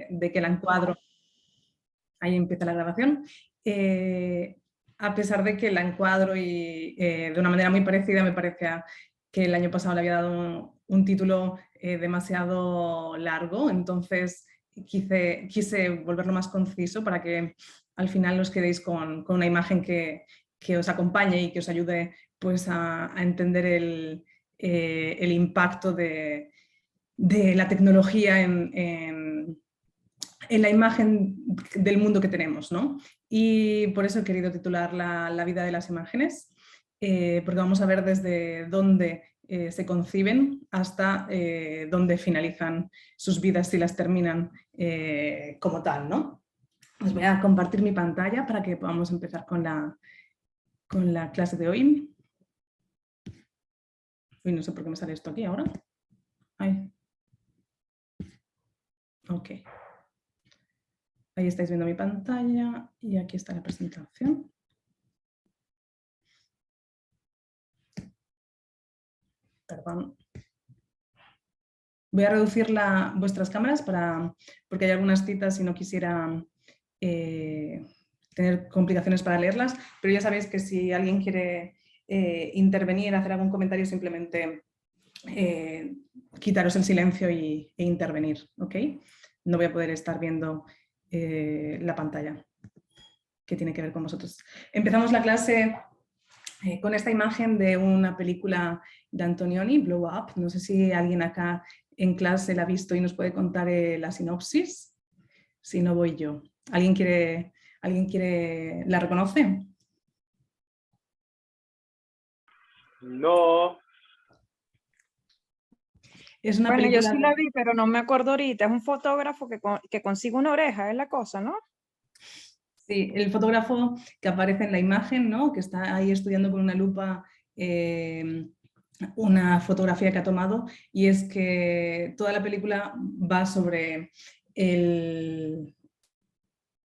de que la encuadro. Ahí empieza la grabación. A pesar de que la encuadro y de una manera muy parecida, me parecía que el año pasado le había dado un título demasiado largo, entonces quise volverlo más conciso para que al final os quedéis con una imagen que os acompañe y que os ayude pues, a entender el impacto de la tecnología en la imagen del mundo que tenemos, ¿no? Y por eso he querido titular la vida de las imágenes, porque vamos a ver desde dónde se conciben hasta dónde finalizan sus vidas y las terminan como tal, ¿no? Os voy a compartir mi pantalla para que podamos empezar con la clase de hoy. Uy, no sé por qué me sale esto aquí ahora. Ay. Ok. Ahí estáis viendo mi pantalla y aquí está la presentación. Perdón. Voy a reducir vuestras cámaras porque hay algunas citas y no quisiera tener complicaciones para leerlas, pero ya sabéis que si alguien quiere intervenir, hacer algún comentario, simplemente quitaros el silencio e intervenir, ¿ok? No voy a poder estar viendo la pantalla que tiene que ver con vosotros. Empezamos la clase con esta imagen de una película de Antonioni, Blow Up. No sé si alguien acá en clase la ha visto y nos puede contar la sinopsis. Si no, voy yo. ¿Alguien quiere la reconoce? No. Es una Bueno, película... yo sí la vi, pero no me acuerdo ahorita. Es un fotógrafo que consigue una oreja, es la cosa, ¿no? Sí, el fotógrafo que aparece en la imagen, ¿no? Que está ahí estudiando con una lupa una fotografía que ha tomado, y es que toda la película va sobre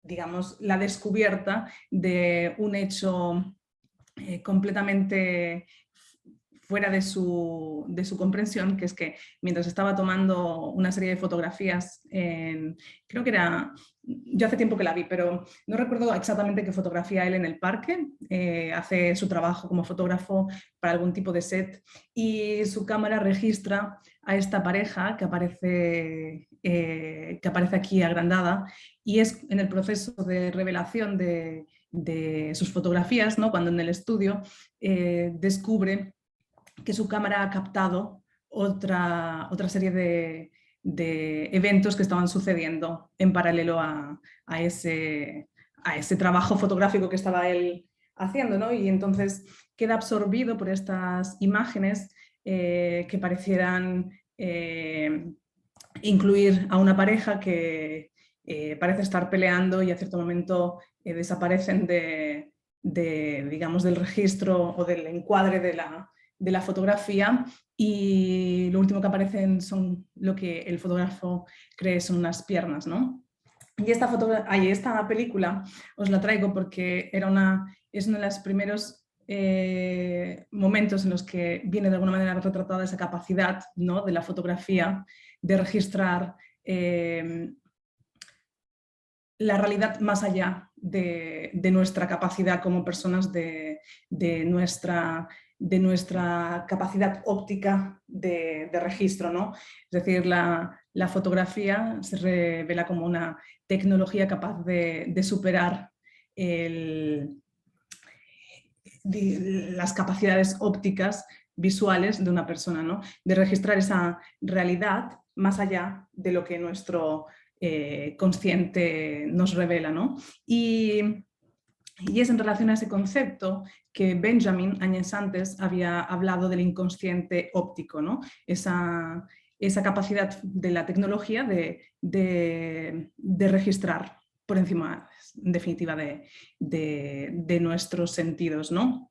digamos, la descubierta de un hecho completamente fuera de su comprensión, que es que mientras estaba tomando una serie de fotografías, creo que era, yo hace tiempo que la vi, pero no recuerdo exactamente qué fotografía él en el parque, hace su trabajo como fotógrafo para algún tipo de set, y su cámara registra a esta pareja que aparece aquí agrandada, y es en el proceso de revelación de sus fotografías, ¿no? Cuando en el estudio descubre que su cámara ha captado otra serie de eventos que estaban sucediendo en paralelo a ese trabajo fotográfico que estaba él haciendo, ¿no? Y entonces queda absorbido por estas imágenes que parecieran incluir a una pareja que parece estar peleando y a cierto momento desaparecen digamos, del registro o del encuadre de la fotografía, y lo último que aparecen son lo que el fotógrafo cree son unas piernas, ¿no? Y esta película os la traigo porque es uno de los primeros momentos en los que viene de alguna manera retratada esa capacidad, ¿no? De la fotografía de registrar la realidad más allá de nuestra capacidad como personas, de nuestra capacidad óptica de registro, ¿no? Es decir, la fotografía se revela como una tecnología capaz de superar las capacidades ópticas visuales de una persona, ¿no? De registrar esa realidad más allá de lo que nuestro consciente nos revela, ¿no? Y es en relación a ese concepto que Benjamin, años antes, había hablado del inconsciente óptico, ¿no? Esa capacidad de la tecnología de registrar por encima, en definitiva, de nuestros sentidos, ¿no?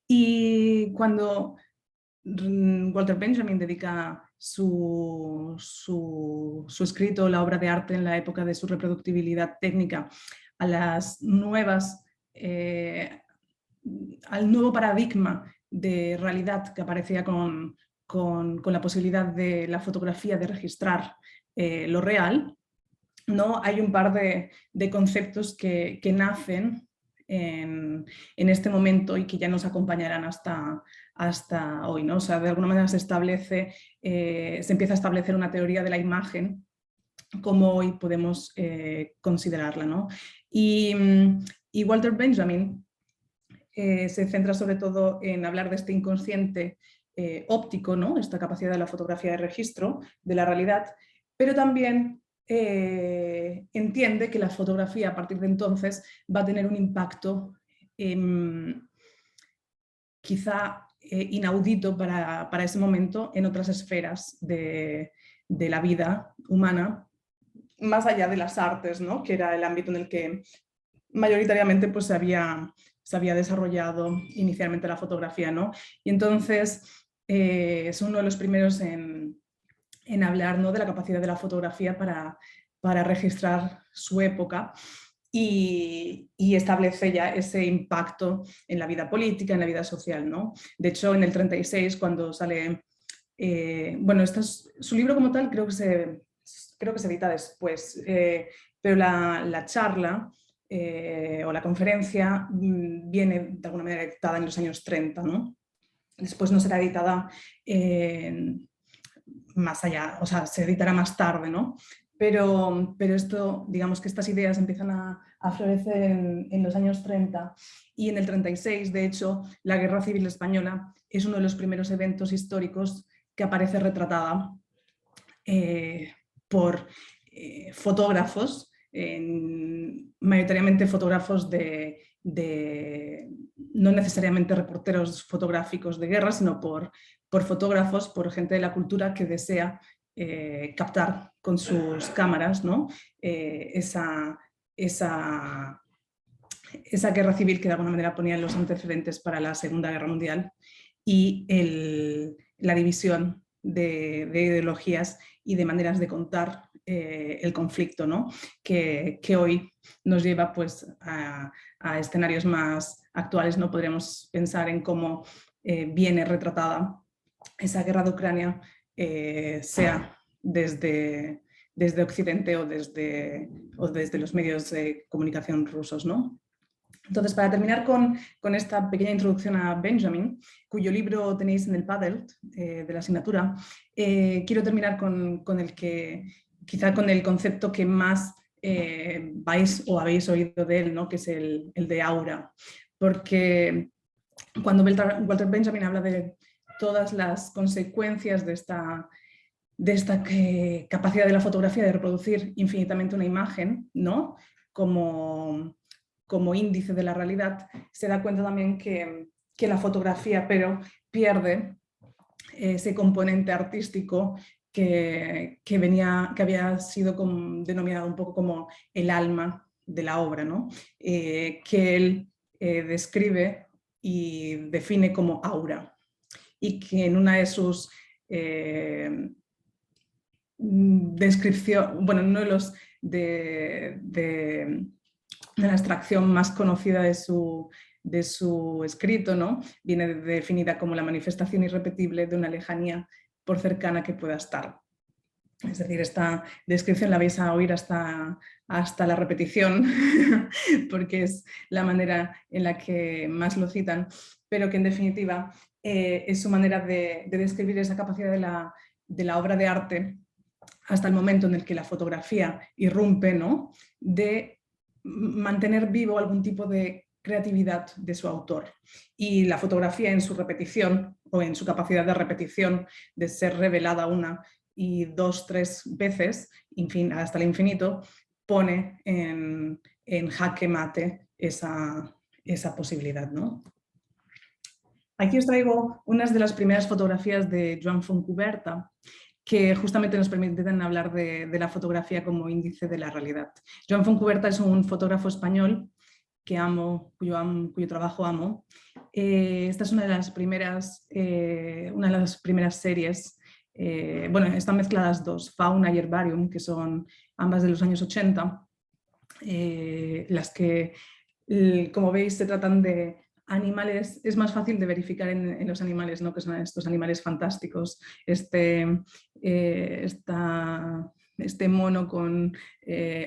Y cuando Walter Benjamin dedica su escrito, la obra de arte en la época de su reproductibilidad técnica, a las al nuevo paradigma de realidad que aparecía con la posibilidad de la fotografía de registrar lo real, ¿no? Hay un par de conceptos que nacen en este momento y que ya nos acompañarán hasta hoy, ¿no? O sea, de alguna manera se empieza a establecer una teoría de la imagen como hoy podemos considerarla, ¿no? Y Walter Benjamin se centra sobre todo en hablar de este inconsciente óptico, ¿no? Esta capacidad de la fotografía de registro de la realidad, pero también entiende que la fotografía a partir de entonces va a tener un impacto quizá inaudito para ese momento en otras esferas de la vida humana, más allá de las artes, ¿no? Que era el ámbito en el que mayoritariamente pues, se había desarrollado inicialmente la fotografía, ¿no? Y entonces es uno de los primeros en hablar, ¿no? De la capacidad de la fotografía para registrar su época y establece ya ese impacto en la vida política, en la vida social, ¿no? De hecho, en el 36, cuando sale... bueno, su libro como tal creo que se edita después, pero la charla o la conferencia viene de alguna manera editada en los años 30, ¿no? Después no será editada más allá, o sea, se editará más tarde, ¿no? Pero esto, digamos que estas ideas empiezan a florecer en los años 30 y en el 36, de hecho, la Guerra Civil Española es uno de los primeros eventos históricos que aparece retratada por fotógrafos, mayoritariamente fotógrafos no necesariamente reporteros fotográficos de guerra, sino por fotógrafos, por gente de la cultura que desea captar con sus cámaras, ¿no? esa guerra civil que de alguna manera ponía los antecedentes para la Segunda Guerra Mundial y la división de ideologías y de maneras de contar el conflicto, ¿no? que hoy nos lleva pues, a escenarios más actuales. No podremos pensar en cómo viene retratada esa guerra de Ucrania, sea desde Occidente o desde los medios de comunicación rusos, ¿no? Entonces, para terminar con esta pequeña introducción a Benjamin, cuyo libro tenéis en el Paddle de la asignatura, quiero terminar con el que, quizá con el concepto que más vais o habéis oído de él, ¿no? Que es el de aura. Porque cuando Walter Benjamin habla de todas las consecuencias de esta capacidad de la fotografía de reproducir infinitamente una imagen, ¿no? Como índice de la realidad, se da cuenta también que la fotografía pierde ese componente artístico que había sido denominado un poco como el alma de la obra, ¿no? Que él describe y define como aura, y que en una de sus descripción, bueno, uno de los de la extracción más conocida de su escrito, ¿no? Viene definida como la manifestación irrepetible de una lejanía por cercana que pueda estar. Es decir, esta descripción la vais a oír hasta la repetición, porque es la manera en la que más lo citan, pero que en definitiva es su manera de describir esa capacidad de la obra de arte hasta el momento en el que la fotografía irrumpe, ¿no? De mantener vivo algún tipo de creatividad de su autor. Y la fotografía en su repetición o en su capacidad de repetición, de ser revelada una y dos, tres veces, hasta el infinito, pone en jaque mate esa posibilidad, ¿no? Aquí os traigo unas de las primeras fotografías de Joan Fontcuberta, que justamente nos permiten hablar de la fotografía como índice de la realidad. Joan Fontcuberta es un fotógrafo español que amo, cuyo trabajo amo. Esta es una de las primeras series. Bueno, están mezcladas dos, Fauna y Herbarium, que son ambas de los años 80, las que, como veis, se tratan de animales. Es más fácil de verificar en los animales, ¿no? Que son estos animales fantásticos. Esta este mono con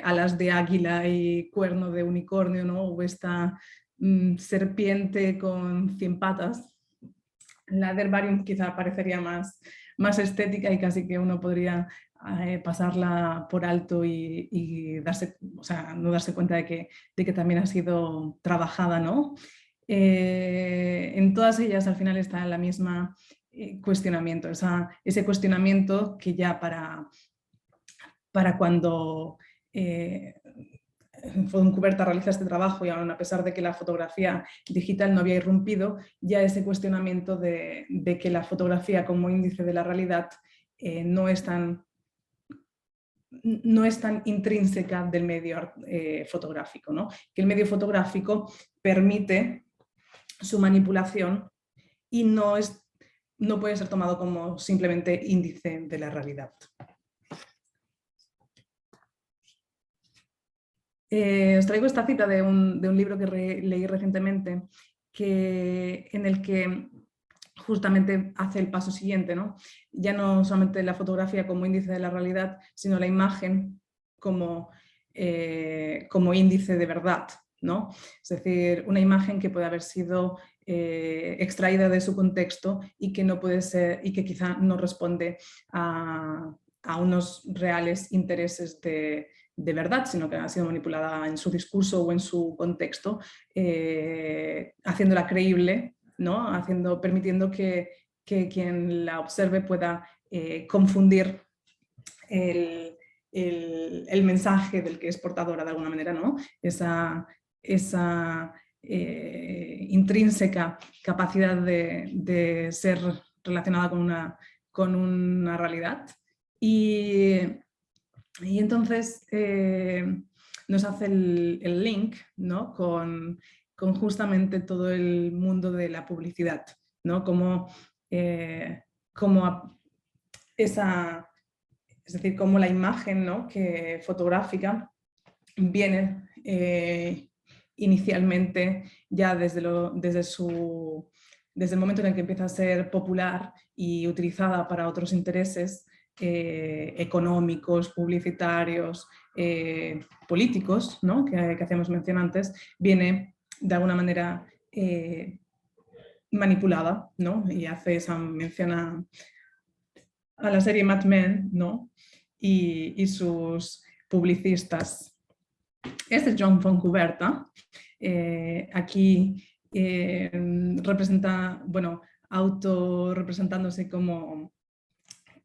alas de águila y cuerno de unicornio, ¿no? O esta serpiente con 100 patas. La de Herbarium quizá parecería más estética y casi que uno podría pasarla por alto y darse, o sea, no darse cuenta de que también ha sido trabajada, ¿no? En todas ellas al final está la misma cuestionamiento, ese cuestionamiento que ya para cuando Fontcuberta realiza este trabajo y aún a pesar de que la fotografía digital no había irrumpido, ya ese cuestionamiento de que la fotografía como índice de la realidad no es tan intrínseca del medio fotográfico, ¿no? Que el medio fotográfico permite su manipulación y no puede ser tomado como simplemente índice de la realidad. Os traigo esta cita de un libro que leí recientemente en el que justamente hace el paso siguiente, ¿no? Ya no solamente la fotografía como índice de la realidad, sino la imagen como índice de verdad, ¿no? Es decir, una imagen que puede haber sido extraída de su contexto y que no puede ser, y que quizá no responde a unos reales intereses de verdad, sino que ha sido manipulada en su discurso o en su contexto, haciéndola creíble, ¿no? Permitiendo que quien la observe pueda confundir el mensaje del que es portadora de alguna manera, ¿no? Esa intrínseca capacidad de ser relacionada con una realidad. Y entonces nos hace el link, ¿no? con justamente todo el mundo de la publicidad, ¿no? Como es decir, como la imagen, ¿no? Fotográfica viene inicialmente ya desde el momento en el que empieza a ser popular y utilizada para otros intereses económicos, publicitarios, políticos, ¿no? que hacíamos mención antes, viene de alguna manera manipulada, ¿no? Y hace esa mención a la serie Mad Men, ¿no? y sus publicistas. Este es John Fontcuberta. Aquí representa, bueno, autorrepresentándose como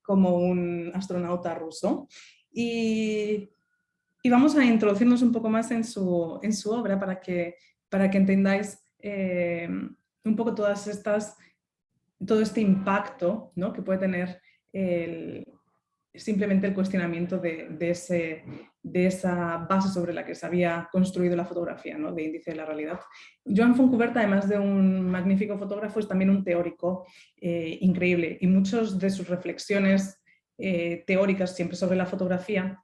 un astronauta ruso. Y vamos a introducirnos un poco más en su obra para que entendáis un poco todo este impacto, ¿no? que puede tener simplemente el cuestionamiento de esa base sobre la que se había construido la fotografía, ¿no? de índice de la realidad. Joan Fontcuberta, además de un magnífico fotógrafo, es también un teórico increíble y muchas de sus reflexiones teóricas siempre sobre la fotografía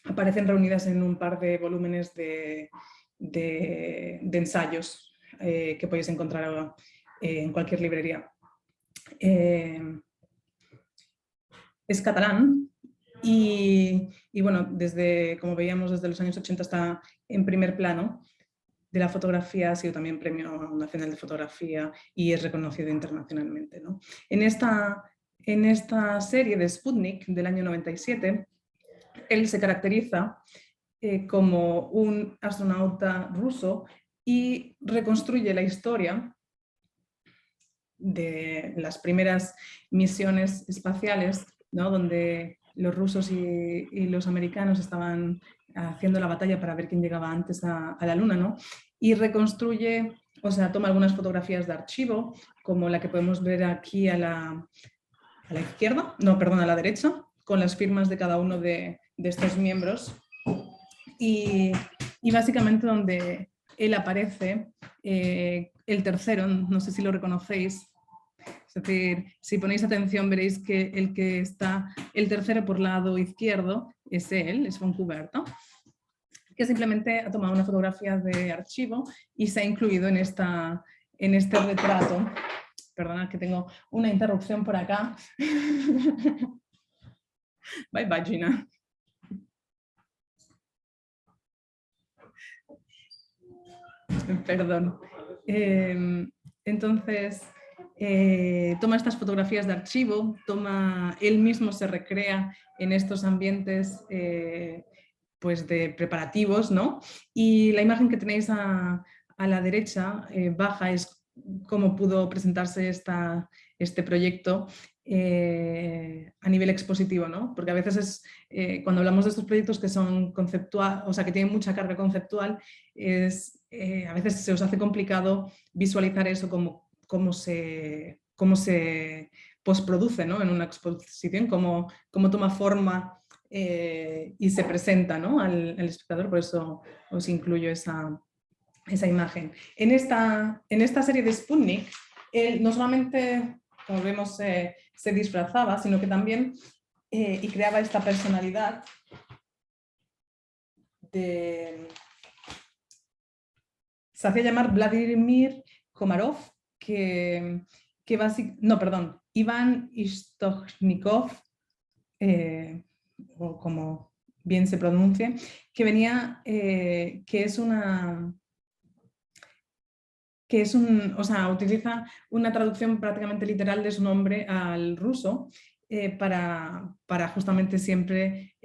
aparecen reunidas en un par de volúmenes de ensayos que podéis encontrar en cualquier librería. Es catalán y bueno, como veíamos, desde los años 80 está en primer plano de la fotografía, ha sido también Premio Nacional de Fotografía y es reconocido internacionalmente, ¿no? En esta serie de Sputnik del año 97, él se caracteriza como un astronauta ruso y reconstruye la historia de las primeras misiones espaciales, ¿no? Donde los rusos y los americanos estaban haciendo la batalla para ver quién llegaba antes a la Luna, ¿no? Y reconstruye, o sea, toma algunas fotografías de archivo, como la que podemos ver aquí a la izquierda, no, perdón, a la derecha, con las firmas de cada uno de estos miembros. Y básicamente donde él aparece, el tercero, no sé si lo reconocéis, es decir, si ponéis atención veréis que el que está el tercero por lado izquierdo es él, es Fontcuberta, que simplemente ha tomado una fotografía de archivo y se ha incluido en este retrato. Perdona que tengo una interrupción por acá. Bye bye, Gina. Perdón. Entonces, toma estas fotografías de archivo, él mismo se recrea en estos ambientes pues de preparativos, ¿no? Y la imagen que tenéis a la derecha, baja, es cómo pudo presentarse este proyecto a nivel expositivo, ¿no? Porque a veces cuando hablamos de estos proyectos que son conceptual, o sea, que tienen mucha carga conceptual, a veces se os hace complicado visualizar eso cómo se postproduce, ¿no? En una exposición, cómo toma forma y se presenta, ¿no? al espectador, por eso os incluyo esa imagen. En esta serie de Sputnik, él no solamente, como vemos, se disfrazaba, sino que también y creaba esta personalidad se hacía llamar Vladimir Komarov, Iván Istochnikov, o como bien se pronuncie, que venía, utiliza una traducción prácticamente literal de su nombre al ruso para justamente siempre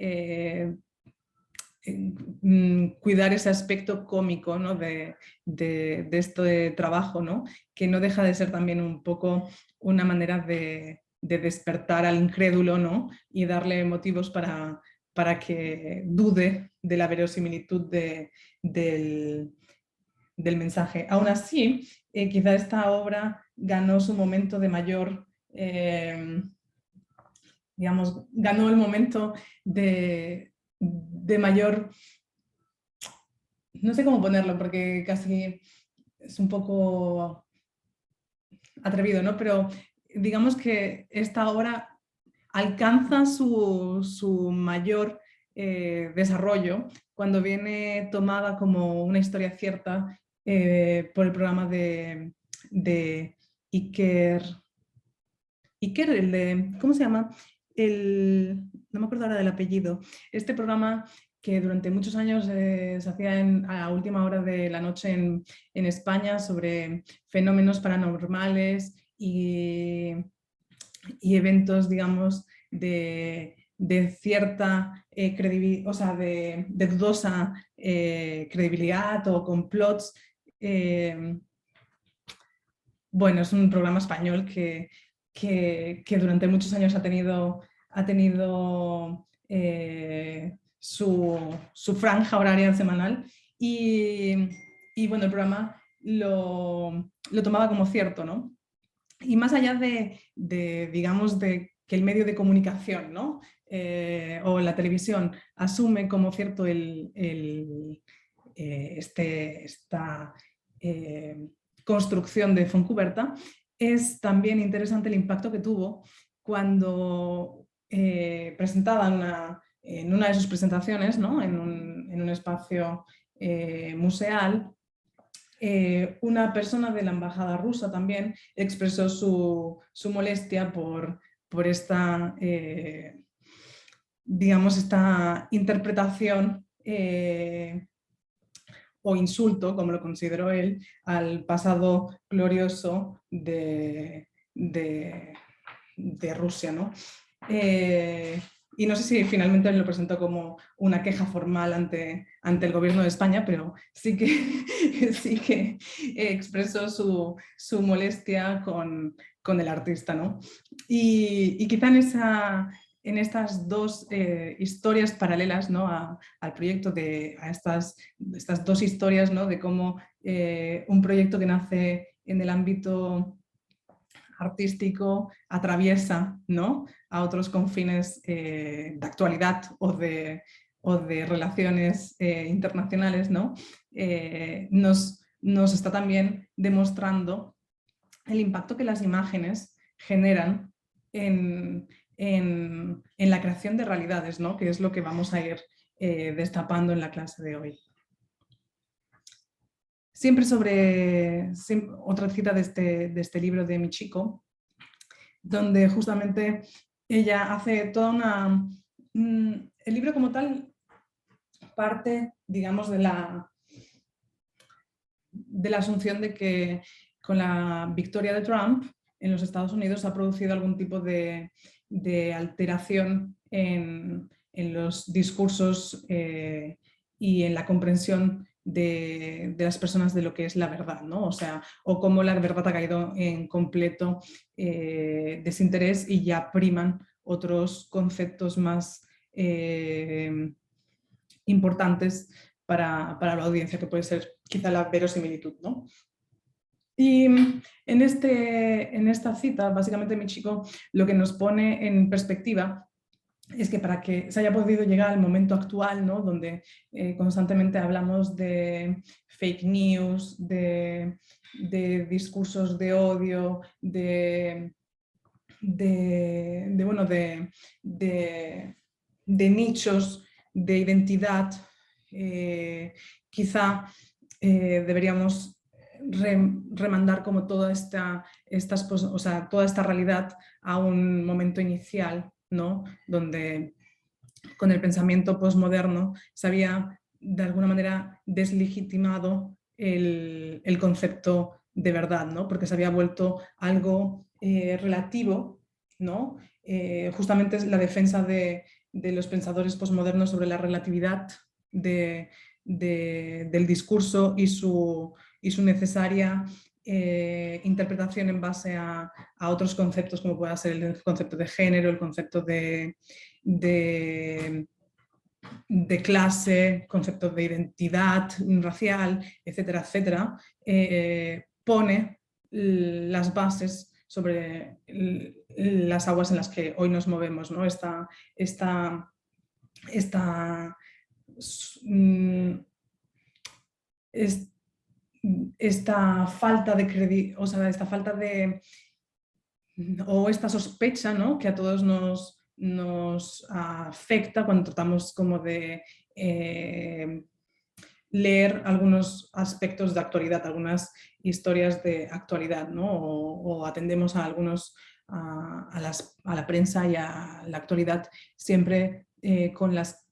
cuidar ese aspecto cómico, ¿no? de este trabajo, ¿no? Que no deja de ser también un poco una manera de despertar al incrédulo, ¿no? Y darle motivos para que dude de la verosimilitud del mensaje. Aún así, quizá esta obra ganó su momento de mayor, ganó el momento de mayor, no sé cómo ponerlo, porque casi es un poco atrevido, ¿no? Pero digamos que esta obra alcanza su mayor desarrollo cuando viene tomada como una historia cierta por el programa de Iker, ¿cómo se llama? No me acuerdo ahora del apellido. Este programa que durante muchos años se hacía a última hora de la noche en España sobre fenómenos paranormales y eventos, digamos, de cierta credibilidad, o sea, de dudosa credibilidad o complots. Bueno, es un programa español que durante muchos años ha tenido su franja horaria semanal y bueno, el programa lo tomaba como cierto, ¿no? Y más allá digamos, de que el medio de comunicación, ¿no? O la televisión asume como cierto esta construcción de Fontcuberta, es también interesante el impacto que tuvo cuando presentaba en una de sus presentaciones, ¿no? en un espacio museal, una persona de la embajada rusa también expresó su molestia por esta, digamos, esta interpretación o insulto, como lo consideró él, al pasado glorioso de Rusia, ¿no? Y no sé si finalmente lo presentó como una queja formal ante el gobierno de España, pero sí que expresó su molestia con el artista, ¿no? Y quizá en estas dos historias paralelas, ¿no? al proyecto, a estas dos historias, ¿no? De cómo un proyecto que nace en el ámbito artístico atraviesa, ¿no? a otros confines de actualidad o de relaciones internacionales, ¿no? Nos está también demostrando el impacto que las imágenes generan en la creación de realidades, ¿no? Que es lo que vamos a ir destapando en la clase de hoy. Otra cita de este libro de Michiko, donde justamente ella hace toda el libro como tal parte, digamos, de la de la asunción de que con la victoria de Trump en los Estados Unidos ha producido algún tipo de alteración en los discursos y en la comprensión de las personas de lo que es la verdad, ¿no? O sea, o cómo la verdad ha caído en completo desinterés y ya priman otros conceptos más importantes para la audiencia, que puede ser quizá la verosimilitud, ¿no? Y en esta cita, básicamente Michiko lo que nos pone en perspectiva es que para que se haya podido llegar al momento actual, ¿no? Donde constantemente hablamos de fake news, de discursos de odio, de nichos de identidad, quizá deberíamos remandar como toda toda esta realidad a un momento inicial, ¿no? Donde con el pensamiento posmoderno se había de alguna manera deslegitimado el concepto de verdad, ¿no? Porque se había vuelto algo relativo, ¿no? Justamente es la defensa de los pensadores posmodernos sobre la relatividad del discurso y su necesaria interpretación en base a otros conceptos, como pueda ser el concepto de género, el concepto de clase, conceptos de identidad racial, etcétera, etcétera, pone las bases sobre las aguas en las que hoy nos movemos, ¿no? Esta falta de credibilidad, o sea, esta sospecha, ¿no? Que a todos nos afecta cuando tratamos como de leer algunos aspectos de actualidad, algunas historias de actualidad, ¿no? O atendemos a la prensa y a la actualidad siempre con las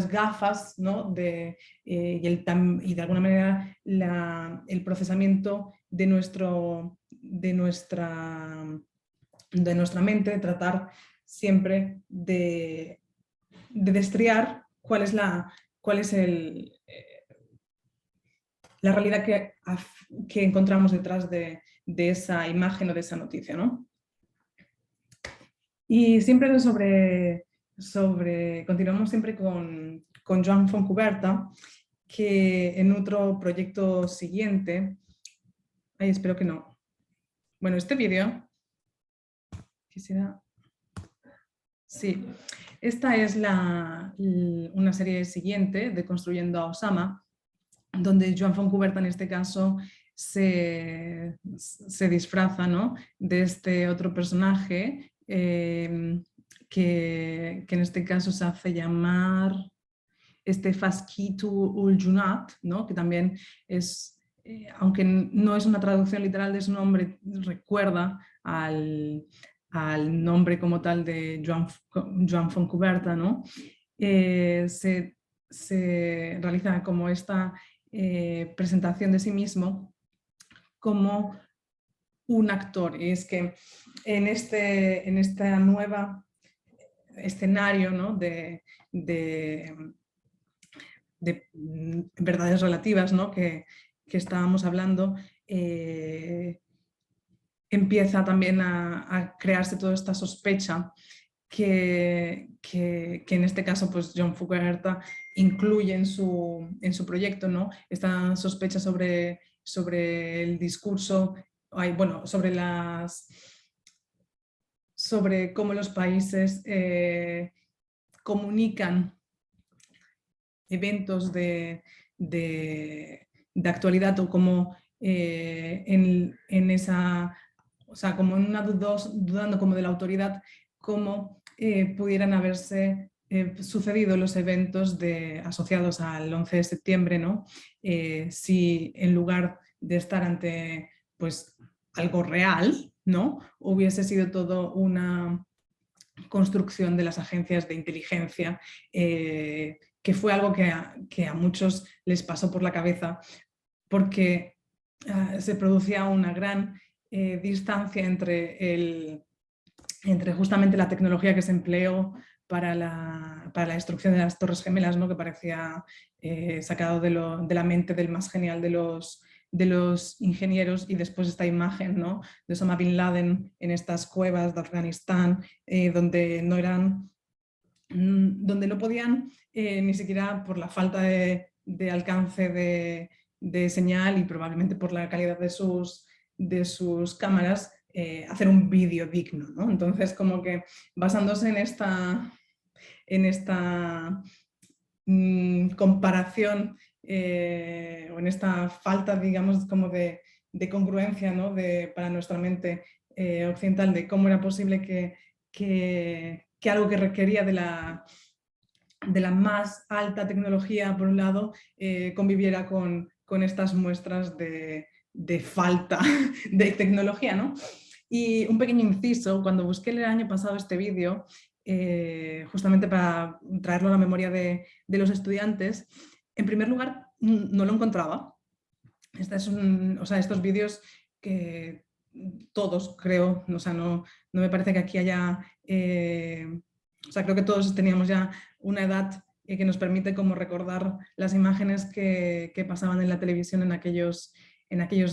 gafas, ¿no? Y de alguna manera el procesamiento de nuestra mente, de tratar siempre de destriar cuál es la realidad que encontramos detrás de esa imagen o de esa noticia, ¿no? Y siempre continuamos siempre con Joan Fontcuberta, que en otro proyecto siguiente, espero que no. Bueno, este vídeo, quisiera... Sí, esta es una serie siguiente de Construyendo a Osama, donde Joan Fontcuberta en este caso se disfraza, ¿no? De este otro personaje que en este caso se hace llamar Fasquitu ul Junat, ¿no? Que también es, aunque no es una traducción literal de su nombre, recuerda al nombre como tal de Joan Fontcuberta, ¿no? Se realiza como esta presentación de sí mismo como un actor. Y es que en esta nueva escenario, ¿no? de verdades relativas, ¿no? que estábamos hablando, empieza también a crearse toda esta sospecha que en este caso pues Joan Fontcuberta incluye en su proyecto, ¿no? Esta sospecha sobre el discurso, bueno, sobre cómo los países comunican eventos de actualidad, o como en esa, o sea, como en una dudando como de la autoridad, cómo pudieran haberse sucedido los eventos asociados al 11 de septiembre, ¿no? Si en lugar de estar ante pues algo real, ¿no? Hubiese sido todo una construcción de las agencias de inteligencia que fue algo que a muchos les pasó por la cabeza, porque se producía una gran distancia entre justamente la tecnología que se empleó para la destrucción de las Torres Gemelas, ¿no? Que parecía sacado de la mente del más genial de los ingenieros, y después esta imagen, ¿no? De Osama Bin Laden en estas cuevas de Afganistán, donde no podían, ni siquiera por la falta de alcance de señal y probablemente por la calidad de sus cámaras, hacer un vídeo digno, ¿no? Entonces, como que basándose en esta comparación o en esta falta, digamos, como de congruencia, ¿no? Para nuestra mente occidental, de cómo era posible que algo que requería de la más alta tecnología, por un lado, conviviera con estas muestras de falta de tecnología, ¿no? Y un pequeño inciso: cuando busqué el año pasado este vídeo, justamente para traerlo a la memoria de los estudiantes, en primer lugar no lo encontraba. Estos vídeos que todos, creo, no me parece que aquí haya... creo que todos teníamos ya una edad que nos permite como recordar las imágenes que pasaban en la televisión en aquellos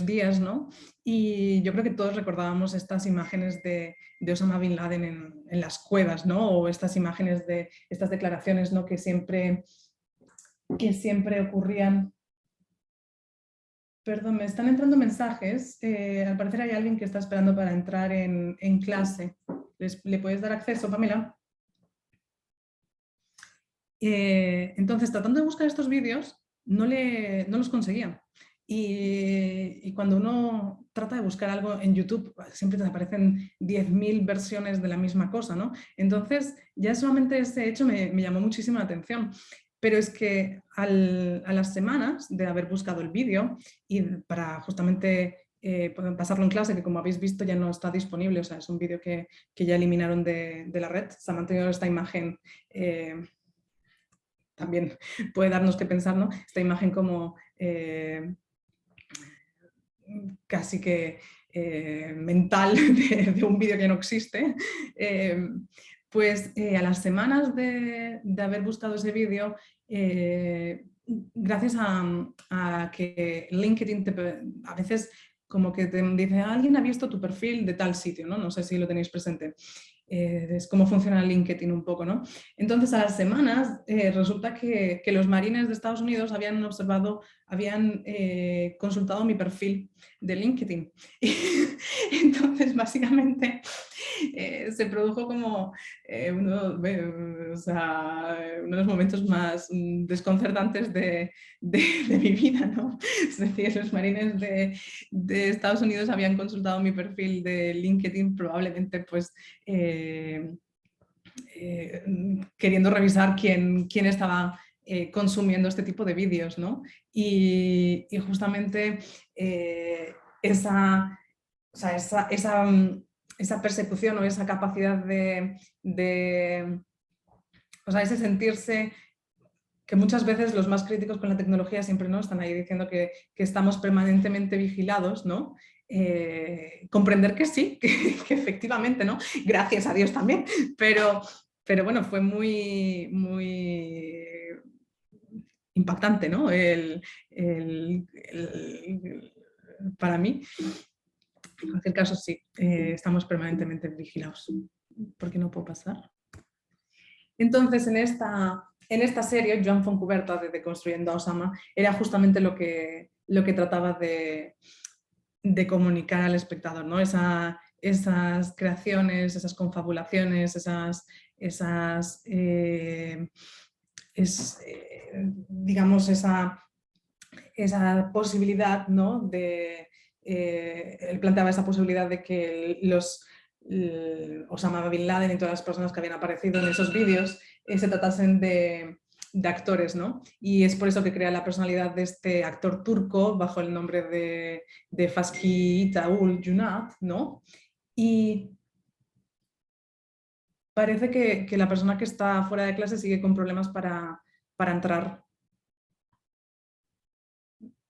días, ¿no? Y yo creo que todos recordábamos estas imágenes de Osama Bin Laden en las cuevas, ¿no? O estas imágenes de estas declaraciones, ¿no? que siempre ocurrían. Perdón, me están entrando mensajes. Al parecer hay alguien que está esperando para entrar en clase. ¿Le puedes dar acceso, Pamela? Entonces, tratando de buscar estos vídeos, no los conseguía. Y cuando uno trata de buscar algo en YouTube, siempre te aparecen 10.000 versiones de la misma cosa, ¿no? Entonces, ya solamente ese hecho me llamó muchísimo la atención. Pero es que a las semanas de haber buscado el vídeo y para justamente poder pasarlo en clase, que como habéis visto ya no está disponible, o sea, es un vídeo que ya eliminaron de la red, se ha mantenido esta imagen. También puede darnos que pensar, ¿no? Esta imagen como casi que mental de un vídeo que no existe. Pues a las semanas de haber buscado ese vídeo, gracias a que LinkedIn a veces como que te dice: alguien ha visto tu perfil de tal sitio, ¿no? No sé si lo tenéis presente. Es cómo funciona LinkedIn un poco, ¿no? Entonces, a las semanas resulta que los marines de Estados Unidos habían consultado mi perfil de LinkedIn. Entonces, básicamente, se produjo como uno de los momentos más desconcertantes de mi vida, ¿no? Es decir, los marines de Estados Unidos habían consultado mi perfil de LinkedIn, probablemente pues queriendo revisar quién estaba consumiendo este tipo de vídeos, ¿no? Y justamente esa persecución o esa capacidad ese sentirse, que muchas veces los más críticos con la tecnología siempre, ¿no?, están ahí diciendo que estamos permanentemente vigilados, ¿no? Comprender que sí, que efectivamente, ¿no? Gracias a Dios también, pero bueno, fue muy, muy impactante, ¿no? Para mí. En cualquier caso, sí, estamos permanentemente vigilados. ¿Por qué no puedo pasar? Entonces, en esta serie, Joan Fontcuberta, de Deconstruyendo a Osama, era justamente lo que trataba de comunicar al espectador, ¿no? Esas creaciones, esas confabulaciones, digamos, esa posibilidad, ¿no? Él planteaba esa posibilidad de que Osama Bin Laden y todas las personas que habían aparecido en esos vídeos se tratasen de actores, ¿no? Y es por eso que crea la personalidad de este actor turco bajo el nombre de Faski Taul Junat, ¿no? Y parece que la persona que está fuera de clase sigue con problemas para para entrar.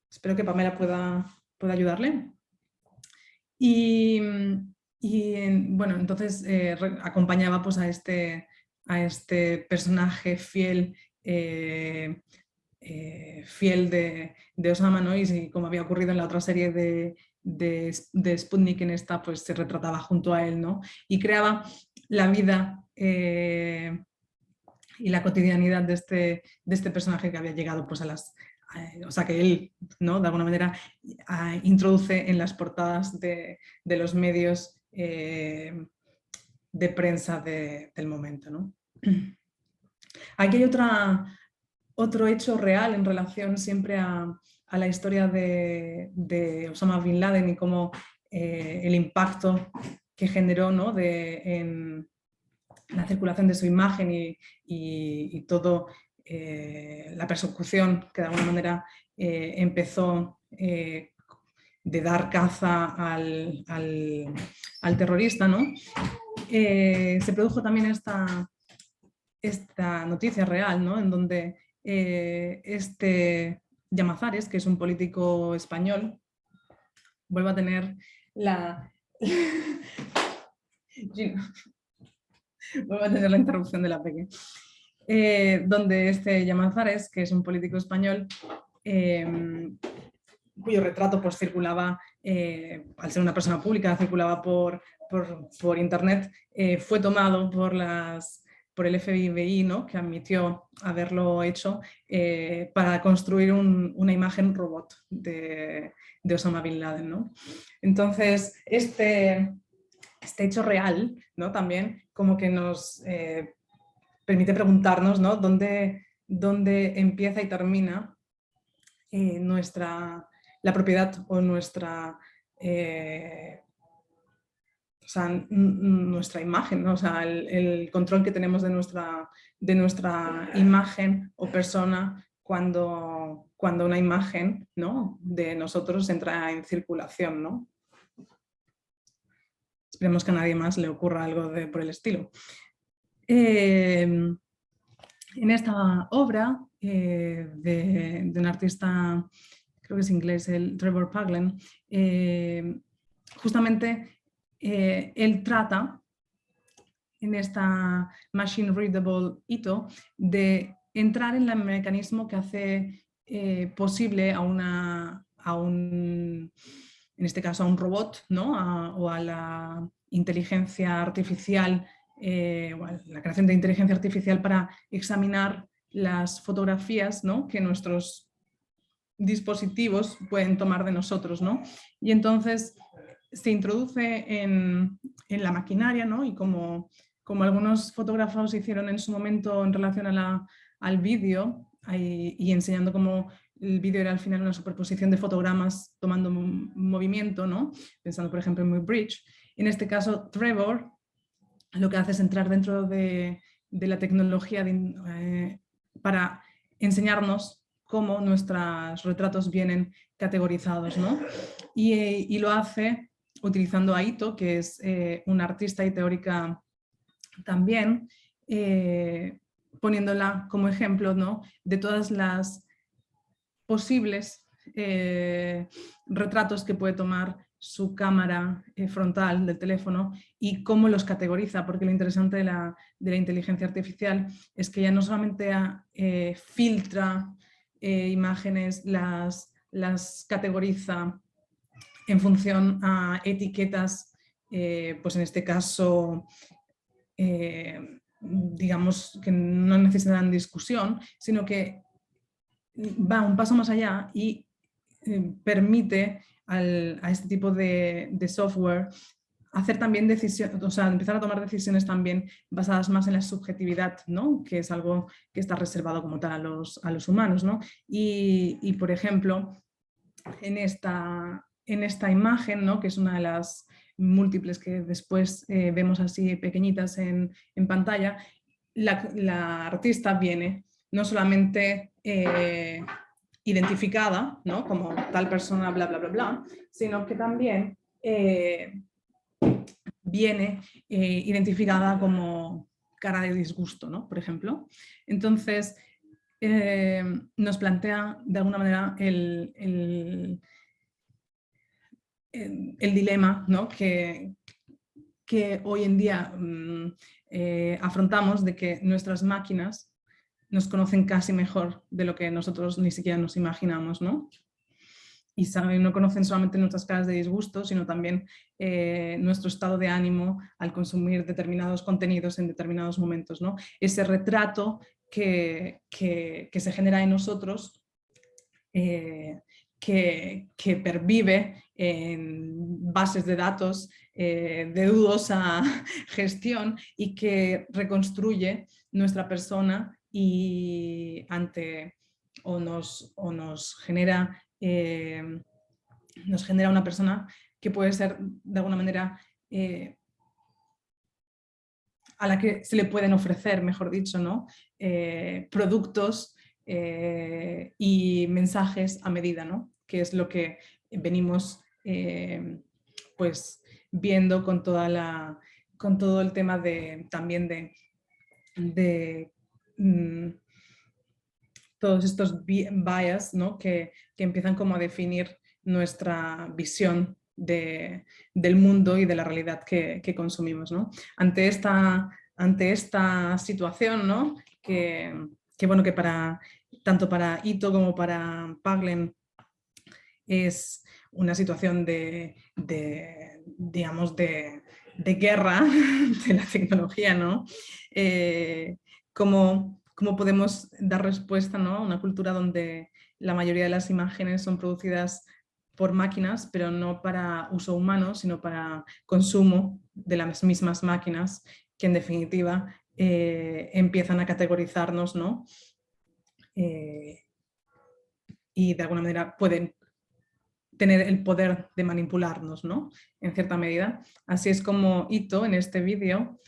Espero que Pamela pueda ayudarle. Y bueno, entonces acompañaba pues, a este personaje fiel, fiel de Osama, ¿no? Y como había ocurrido en la otra serie de Sputnik, en esta pues se retrataba junto a él, ¿no? Y creaba la vida y la cotidianidad de este personaje que había llegado pues, o sea, que él, ¿no? De alguna manera introduce en las portadas de los medios de prensa del momento, ¿no? Aquí hay otro hecho real en relación siempre a la historia de Osama Bin Laden y cómo el impacto que generó, ¿no? En la circulación de su imagen y todo la persecución que de alguna manera empezó de dar caza al terrorista, ¿no? Se produjo también esta noticia real, ¿no? En donde Llamazares, que es un político español, vuelve a tener vuelvo a tener la interrupción de la peque. Donde Llamazares, que es un político español, cuyo retrato pues, circulaba, al ser una persona pública, circulaba por internet, fue tomado por el FBI, ¿no? Que admitió haberlo hecho para construir una imagen robot de Osama Bin Laden, ¿no? Entonces, este hecho real, ¿no? También como que nos permite preguntarnos, ¿no? ¿Dónde empieza y termina la propiedad o nuestra imagen, ¿no? O sea, el control que tenemos de nuestra imagen o persona cuando una imagen, ¿no? de nosotros entra en circulación, ¿no? Esperemos que a nadie más le ocurra algo por el estilo. En esta obra de un artista, creo que es inglés, el Trevor Paglen, justamente él trata en esta Machine Readable Ito de entrar en el mecanismo que hace posible en este caso a un robot, ¿no? o a la inteligencia artificial, o a la creación de inteligencia artificial para examinar las fotografías, ¿no? que nuestros dispositivos pueden tomar de nosotros, ¿no? Y entonces se introduce en la maquinaria, ¿no? Y como algunos fotógrafos hicieron en su momento en relación al vídeo y enseñando cómo el vídeo era al final una superposición de fotogramas tomando movimiento, ¿no? Pensando por ejemplo en Muy Bridge. En este caso Trevor lo que hace es entrar dentro de la tecnología para enseñarnos cómo nuestros retratos vienen categorizados, ¿no? Y lo hace utilizando a Ito, que es una artista y teórica también, poniéndola como ejemplo, ¿no? de todas las posibles retratos que puede tomar su cámara frontal del teléfono y cómo los categoriza, porque lo interesante de la inteligencia artificial es que ya no solamente filtra imágenes, las categoriza en función a etiquetas, pues en este caso, digamos que no necesitan discusión, sino que va un paso más allá y permite a este tipo de software hacer también decisiones, o sea, empezar a tomar decisiones también basadas más en la subjetividad, ¿no? Que es algo que está reservado como tal a los humanos, ¿no? Y por ejemplo, en esta imagen, ¿no? que es una de las múltiples que después vemos así pequeñitas en pantalla, la artista viene no solamente identificada, ¿no? como tal persona, bla, bla, bla, bla, sino que también viene identificada como cara de disgusto, ¿no? por ejemplo. Entonces, nos plantea de alguna manera el dilema, ¿no? que hoy en día afrontamos, de que nuestras máquinas nos conocen casi mejor de lo que nosotros ni siquiera nos imaginamos, ¿no? Y no conocen solamente nuestras caras de disgusto, sino también nuestro estado de ánimo al consumir determinados contenidos en determinados momentos, ¿no? Ese retrato que se genera en nosotros, que pervive en bases de datos de dudosa gestión y que reconstruye nuestra persona y nos genera una persona que puede ser de alguna manera a la que se le pueden ofrecer, mejor dicho, ¿no? Productos y mensajes a medida, ¿no? Que es lo que venimos pues viendo con todo el tema también de todos estos bias, ¿no? que empiezan como a definir nuestra visión del mundo y de la realidad que consumimos, ¿no? Ante esta situación, ¿no? Bueno, que tanto para Ito como para Paglen es una situación digamos, de guerra de la tecnología, ¿no? ¿Cómo podemos dar respuesta, ¿no? a una cultura donde la mayoría de las imágenes son producidas por máquinas, pero no para uso humano, sino para consumo de las mismas máquinas, que en definitiva empiezan a categorizarnos, ¿no? Y de alguna manera pueden tener el poder de manipularnos, ¿no? En cierta medida. Así es como Ito, en este vídeo,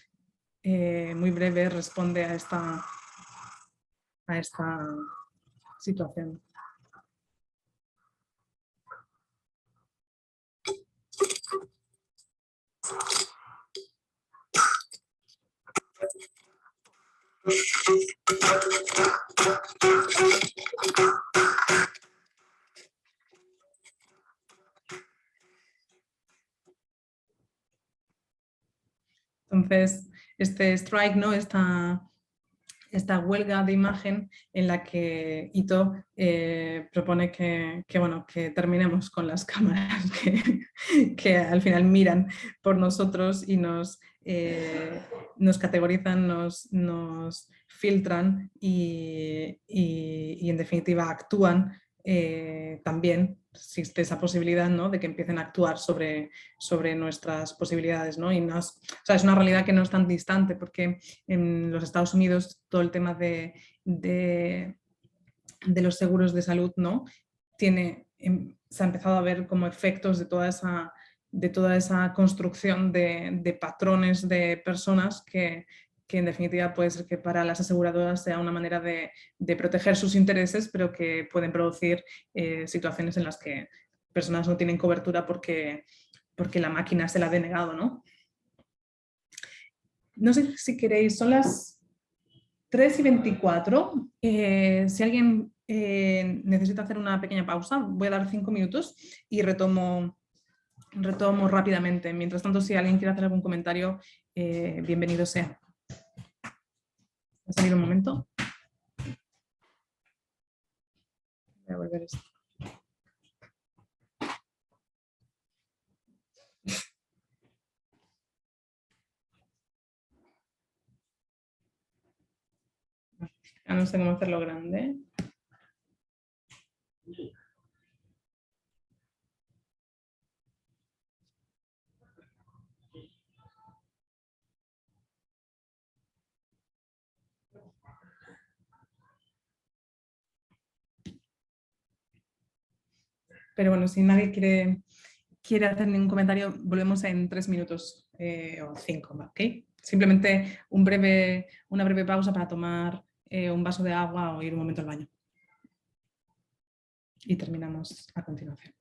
muy breve, responde a esta situación. Entonces, este strike, ¿no? Esta huelga de imagen en la que Ito propone que terminemos con las cámaras que al final miran por nosotros y nos categorizan, nos filtran y en definitiva actúan también. Existe esa posibilidad, ¿no? de que empiecen a actuar sobre nuestras posibilidades, ¿no? Es una realidad que no es tan distante, porque en los Estados Unidos todo el tema de los seguros de salud, ¿no? Se ha empezado a ver como efectos de toda esa construcción de patrones de personas que en definitiva puede ser que para las aseguradoras sea una manera de proteger sus intereses, pero que pueden producir situaciones en las que personas no tienen cobertura porque la máquina se la ha denegado, ¿no? No sé si queréis, son las 3:24. Si alguien necesita hacer una pequeña pausa, voy a dar 5 minutos y retomo rápidamente. Mientras tanto, si alguien quiere hacer algún comentario, bienvenido sea. ¿Va a salir un momento? Voy a volver esto. Ya no sé cómo hacerlo grande. Pero bueno, si nadie quiere hacer ningún comentario, volvemos en 3 minutos o 5, ¿ok? Simplemente una breve pausa para tomar un vaso de agua o ir un momento al baño. Y terminamos a continuación.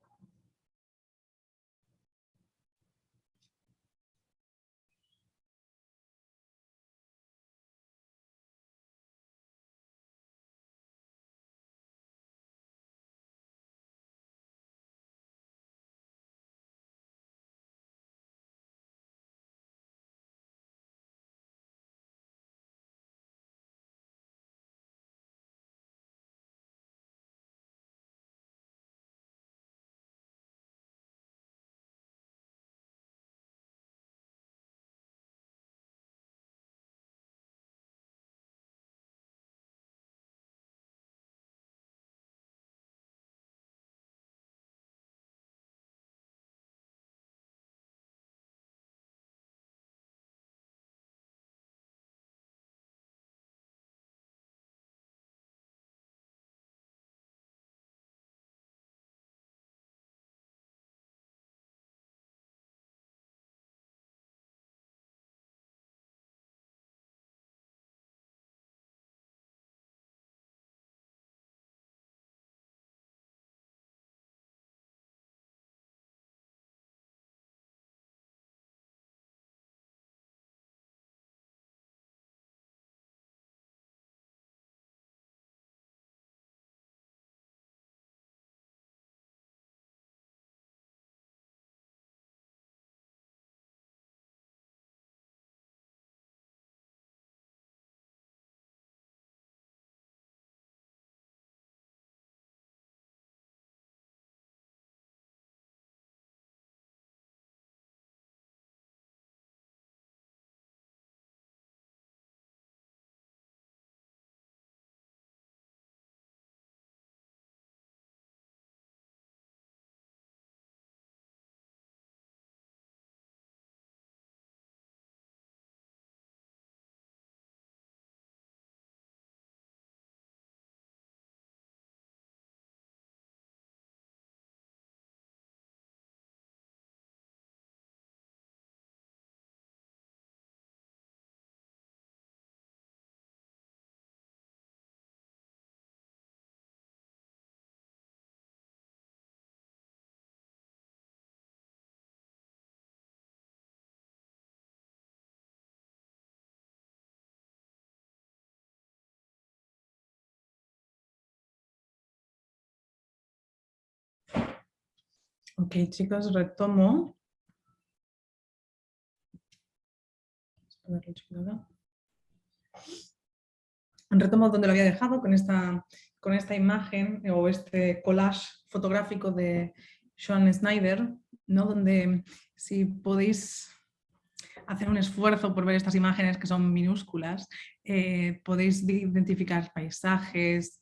Ok, chicos, retomo. Retomo donde lo había dejado con esta imagen o este collage fotográfico de Sean Snyder, ¿no? Donde si podéis hacer un esfuerzo por ver estas imágenes que son minúsculas, podéis identificar paisajes,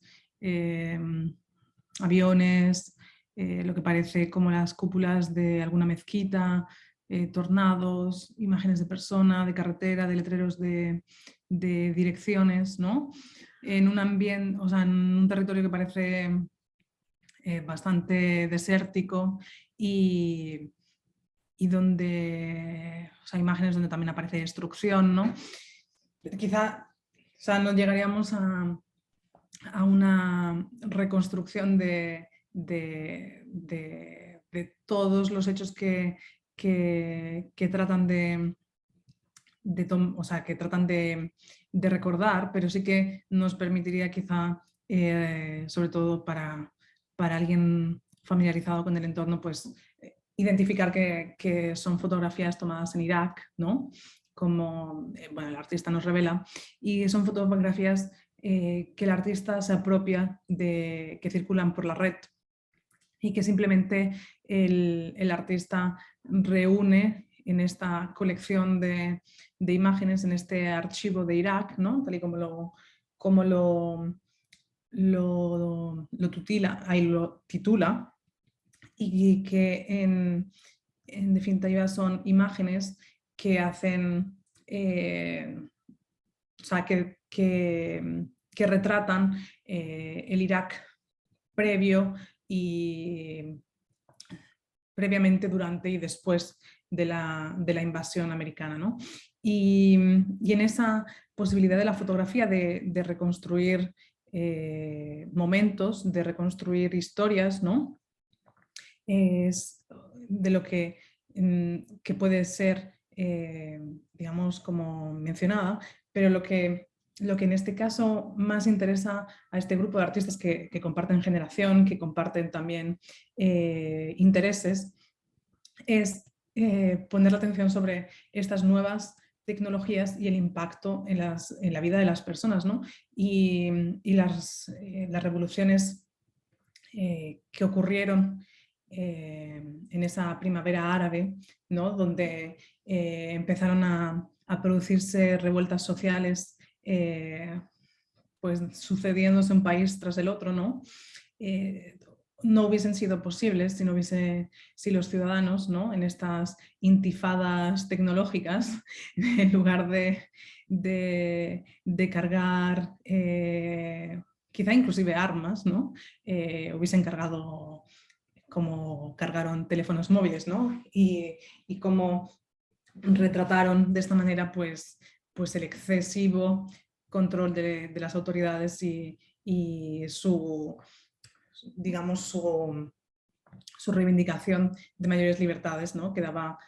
aviones, lo que parece como las cúpulas de alguna mezquita, tornados, imágenes de persona, de carretera, de letreros de direcciones, ¿no? En un ambiente, o sea, en un territorio que parece bastante desértico y donde, o sea, imágenes donde también aparece destrucción, ¿no? Quizá, o sea, no llegaríamos a una reconstrucción de todos los hechos que tratan o sea, que tratan de recordar, pero sí que nos permitiría quizá, sobre todo para alguien familiarizado con el entorno, pues identificar que son fotografías tomadas en Irak, ¿no? Como bueno, el artista nos revela, y son fotografías que el artista se apropia que circulan por la red y que simplemente el artista reúne en esta colección de imágenes, en este archivo de Irak, ¿no? Tal y como lo titula, y que en definitiva son imágenes que hacen, o sea, que retratan el Irak previo y previamente, durante y después de la invasión americana, ¿no? Y en esa posibilidad de la fotografía de reconstruir momentos, de reconstruir historias, ¿no? Es de lo que puede ser, digamos, como mencionada, pero lo que en este caso más interesa a este grupo de artistas que comparten generación, que comparten también intereses, es poner la atención sobre estas nuevas tecnologías y el impacto en la vida de las personas, ¿no? Y las revoluciones que ocurrieron en esa primavera árabe, ¿no? Donde empezaron a producirse revueltas sociales, pues sucediéndose un país tras el otro, ¿no? No hubiesen sido posibles si los ciudadanos, ¿no? En estas intifadas tecnológicas, en lugar de cargar quizá inclusive armas, ¿no? Hubiesen cargado como cargaron teléfonos móviles, ¿no? Y cómo retrataron de esta manera pues el excesivo control de las autoridades y su, digamos, su reivindicación de mayores libertades, ¿no? Quedaba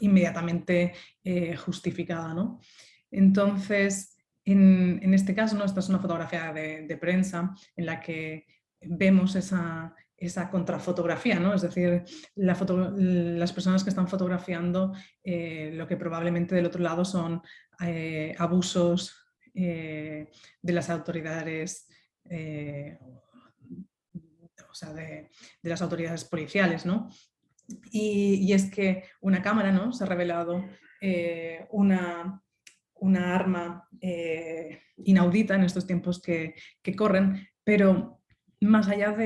inmediatamente justificada, ¿no? Entonces, en este caso, ¿no? Esta es una fotografía de prensa en la que vemos esa contrafotografía, ¿no? Es decir, las personas que están fotografiando lo que probablemente del otro lado son abusos de las autoridades, o sea, de las autoridades policiales, ¿no? Y es que una cámara, ¿no? Se ha revelado una arma inaudita en estos tiempos que corren, pero más allá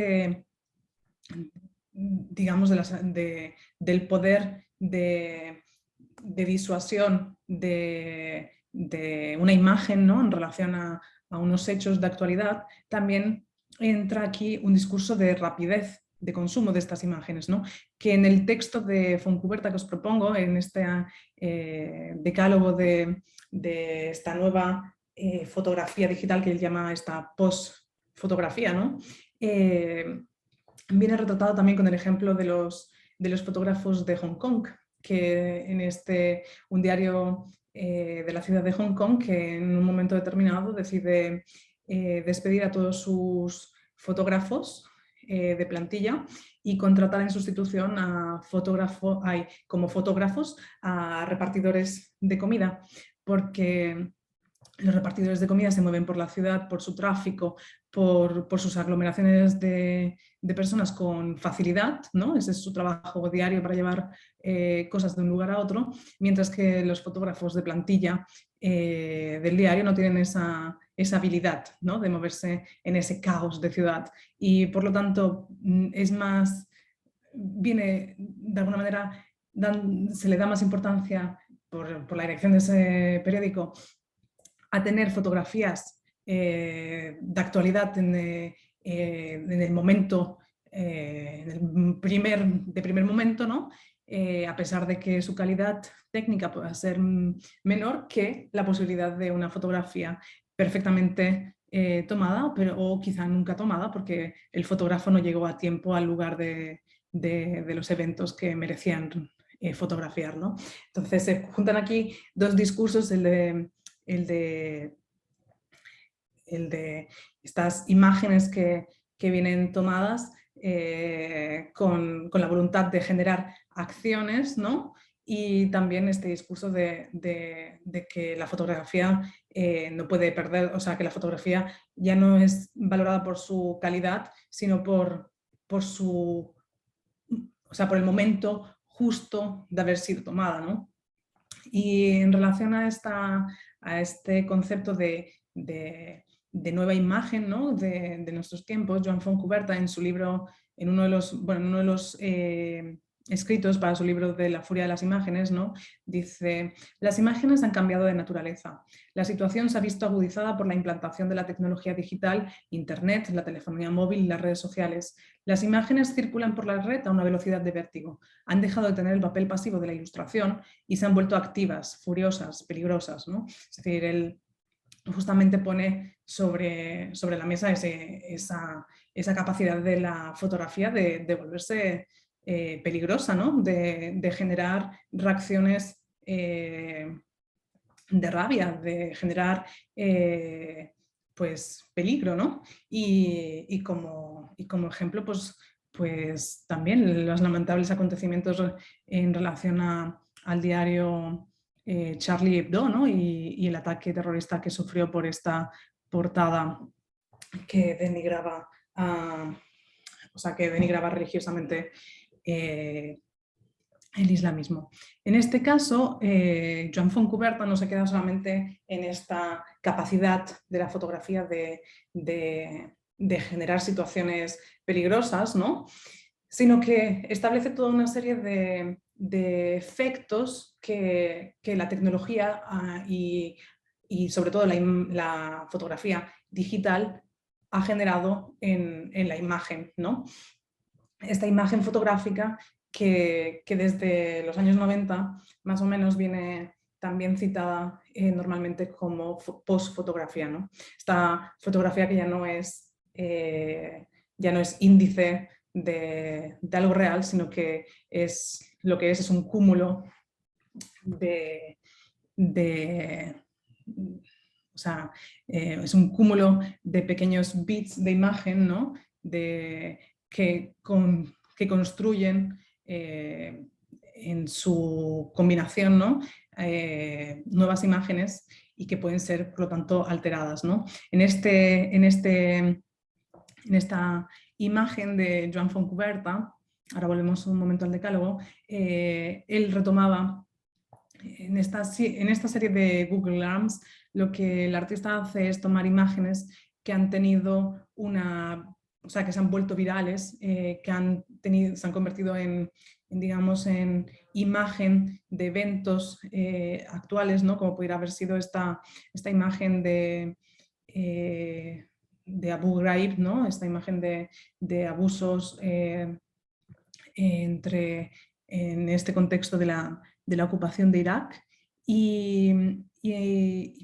digamos, del poder de disuasión de una imagen, ¿no? En relación a unos hechos de actualidad, también entra aquí un discurso de rapidez de consumo de estas imágenes, ¿no? Que en el texto de Fontcuberta que os propongo, en este decálogo de esta nueva fotografía digital que él llama esta post-fotografía, ¿no? Viene retratado también con el ejemplo de los fotógrafos de Hong Kong, que en un diario de la ciudad de Hong Kong, que en un momento determinado decide despedir a todos sus fotógrafos de plantilla y contratar en sustitución como fotógrafos a repartidores de comida, porque los repartidores de comida se mueven por la ciudad, por su tráfico, por sus aglomeraciones de personas con facilidad, ¿no? Ese es su trabajo diario para llevar cosas de un lugar a otro, mientras que los fotógrafos de plantilla del diario no tienen esa habilidad, ¿no? De moverse en ese caos de ciudad y por lo tanto es más, viene de alguna manera, se le da más importancia por la dirección de ese periódico a tener fotografías de actualidad en el momento, en el primer momento, ¿no? A pesar de que su calidad técnica pueda ser menor que la posibilidad de una fotografía perfectamente tomada, o quizá nunca tomada, porque el fotógrafo no llegó a tiempo al lugar de los eventos que merecían fotografiar, ¿no? Entonces se juntan aquí dos discursos, el de estas imágenes que vienen tomadas con la voluntad de generar acciones, ¿no? Y también este discurso de que la fotografía no puede perder, o sea, que la fotografía ya no es valorada por su calidad, sino por el momento justo de haber sido tomada, ¿no? Y en relación a este concepto de nueva imagen, ¿no? de nuestros tiempos, Joan Fontcuberta en su libro, en uno de los escritos para su libro de La furia de las imágenes, ¿no? Dice: las imágenes han cambiado de naturaleza. La situación se ha visto agudizada por la implantación de la tecnología digital, Internet, la telefonía móvil y las redes sociales. Las imágenes circulan por la red a una velocidad de vértigo. Han dejado de tener el papel pasivo de la ilustración y se han vuelto activas, furiosas, peligrosas, ¿no? Es decir, él justamente pone sobre la mesa esa capacidad de la fotografía de volverse peligrosa, ¿no? De generar reacciones de rabia, de generar pues peligro, ¿no? Y como ejemplo, pues también los lamentables acontecimientos en relación al diario Charlie Hebdo, ¿no? y el ataque terrorista que sufrió por esta portada que denigraba, religiosamente el islamismo. En este caso, Joan Fontcuberta no se queda solamente en esta capacidad de la fotografía de generar situaciones peligrosas, ¿no? Sino que establece toda una serie de efectos que la tecnología y sobre todo la fotografía digital ha generado en la imagen, ¿no? Esta imagen fotográfica que desde los años 90 más o menos viene también citada normalmente como postfotografía, ¿no? Esta fotografía que ya no es índice de algo real, sino que lo que es un cúmulo es un cúmulo de pequeños bits de imagen, ¿no? que construyen en su combinación, ¿no? Nuevas imágenes y que pueden ser, por lo tanto, alteradas, ¿no? En esta imagen de Joan Fontcuberta, ahora volvemos un momento al decálogo, él retomaba en esta serie de Google Arms, lo que el artista hace es tomar imágenes que han tenido que se han vuelto virales, que se han convertido en imagen de eventos actuales, ¿no? Como pudiera haber sido esta imagen de Abu Ghraib, ¿no? Esta imagen de abusos en este contexto de la ocupación de Irak, y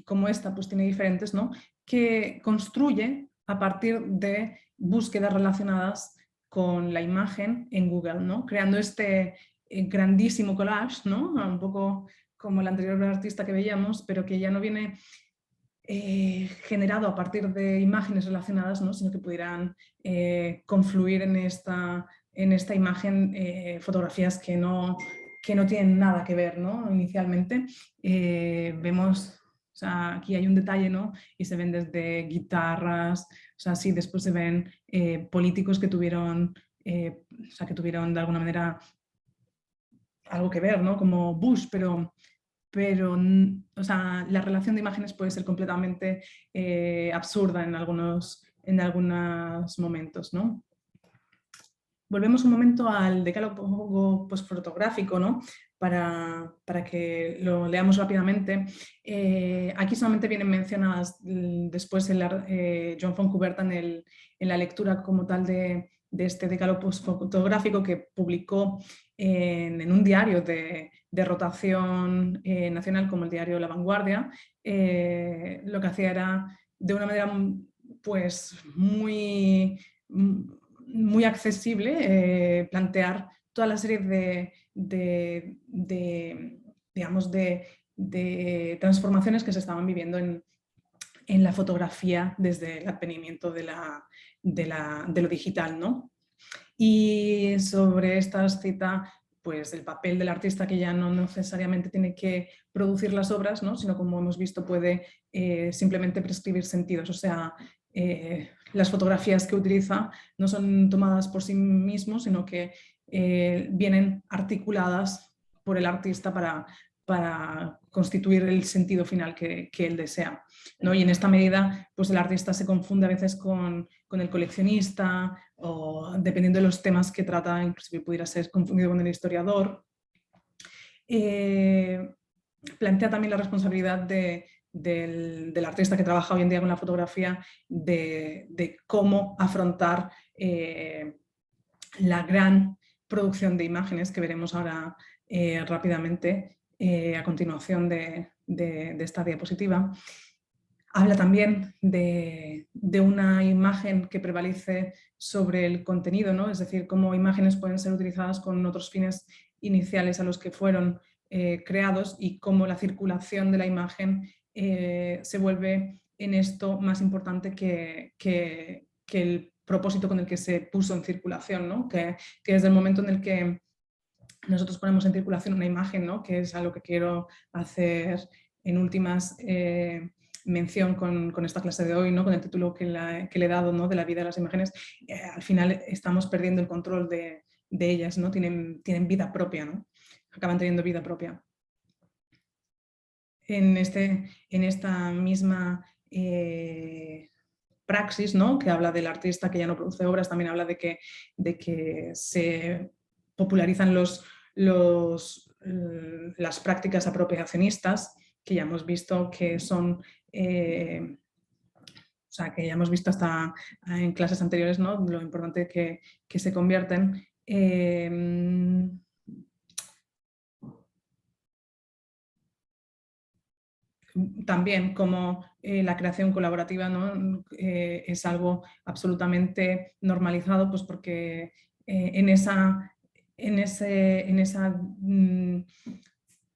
como esta pues tiene diferentes, ¿no? Que construye a partir de búsquedas relacionadas con la imagen en Google, ¿no? Creando este grandísimo collage, ¿no? Un poco como el anterior artista que veíamos, pero que ya no viene generado a partir de imágenes relacionadas, ¿no? Sino que pudieran confluir en esta imagen fotografías que no tienen nada que ver, ¿no? Inicialmente vemos, o sea, aquí hay un detalle, ¿no? Y se ven desde guitarras, o sea, sí, después se ven políticos que tuvieron, o sea, que tuvieron de alguna manera algo que ver, ¿no? Como Bush, pero o sea, la relación de imágenes puede ser completamente absurda en algunos momentos, ¿no? Volvemos un momento al decálogo postfotográfico, ¿no? Para que lo leamos rápidamente. Aquí solamente vienen mencionadas después John Fontcuberta en la lectura como tal de este decálogo postfotográfico que publicó en un diario de rotación nacional como el diario La Vanguardia. Lo que hacía era, de una manera pues muy accesible, plantear toda la serie digamos, de transformaciones que se estaban viviendo en la fotografía desde el advenimiento de lo digital, ¿no? Y sobre estas cita pues el papel del artista, que ya no necesariamente tiene que producir las obras, ¿no? Sino, como hemos visto, puede simplemente prescribir sentidos. O sea, las fotografías que utiliza no son tomadas por sí mismos, sino que vienen articuladas por el artista para constituir el sentido final que él desea, ¿no? Y en esta medida, pues el artista se confunde a veces con el coleccionista, o dependiendo de los temas que trata, inclusive pudiera ser confundido con el historiador. Plantea también la responsabilidad del artista que trabaja hoy en día con la fotografía de cómo afrontar la gran producción de imágenes que veremos ahora rápidamente a continuación de esta diapositiva. Habla también de una imagen que prevalece sobre el contenido, ¿no? Es decir, cómo imágenes pueden ser utilizadas con otros fines iniciales a los que fueron creados, y cómo la circulación de la imagen se vuelve en esto más importante que el propósito con el que se puso en circulación, ¿no? Que desde el momento en el que nosotros ponemos en circulación una imagen, ¿no? Que es a lo que quiero hacer en últimas mención con esta clase de hoy, ¿no? Con el título que le he dado, ¿no? De la vida de las imágenes. Al final estamos perdiendo el control de ellas, ¿no? Tienen vida propia, ¿no? Acaban teniendo vida propia. En esta misma praxis, ¿no? Que habla del artista que ya no produce obras, también habla de que se popularizan las prácticas apropiacionistas, que ya hemos visto que son, o sea, que ya hemos visto hasta en clases anteriores, ¿no? Lo importante que se convierten. También como la creación colaborativa, ¿no? Es algo absolutamente normalizado, pues porque en esa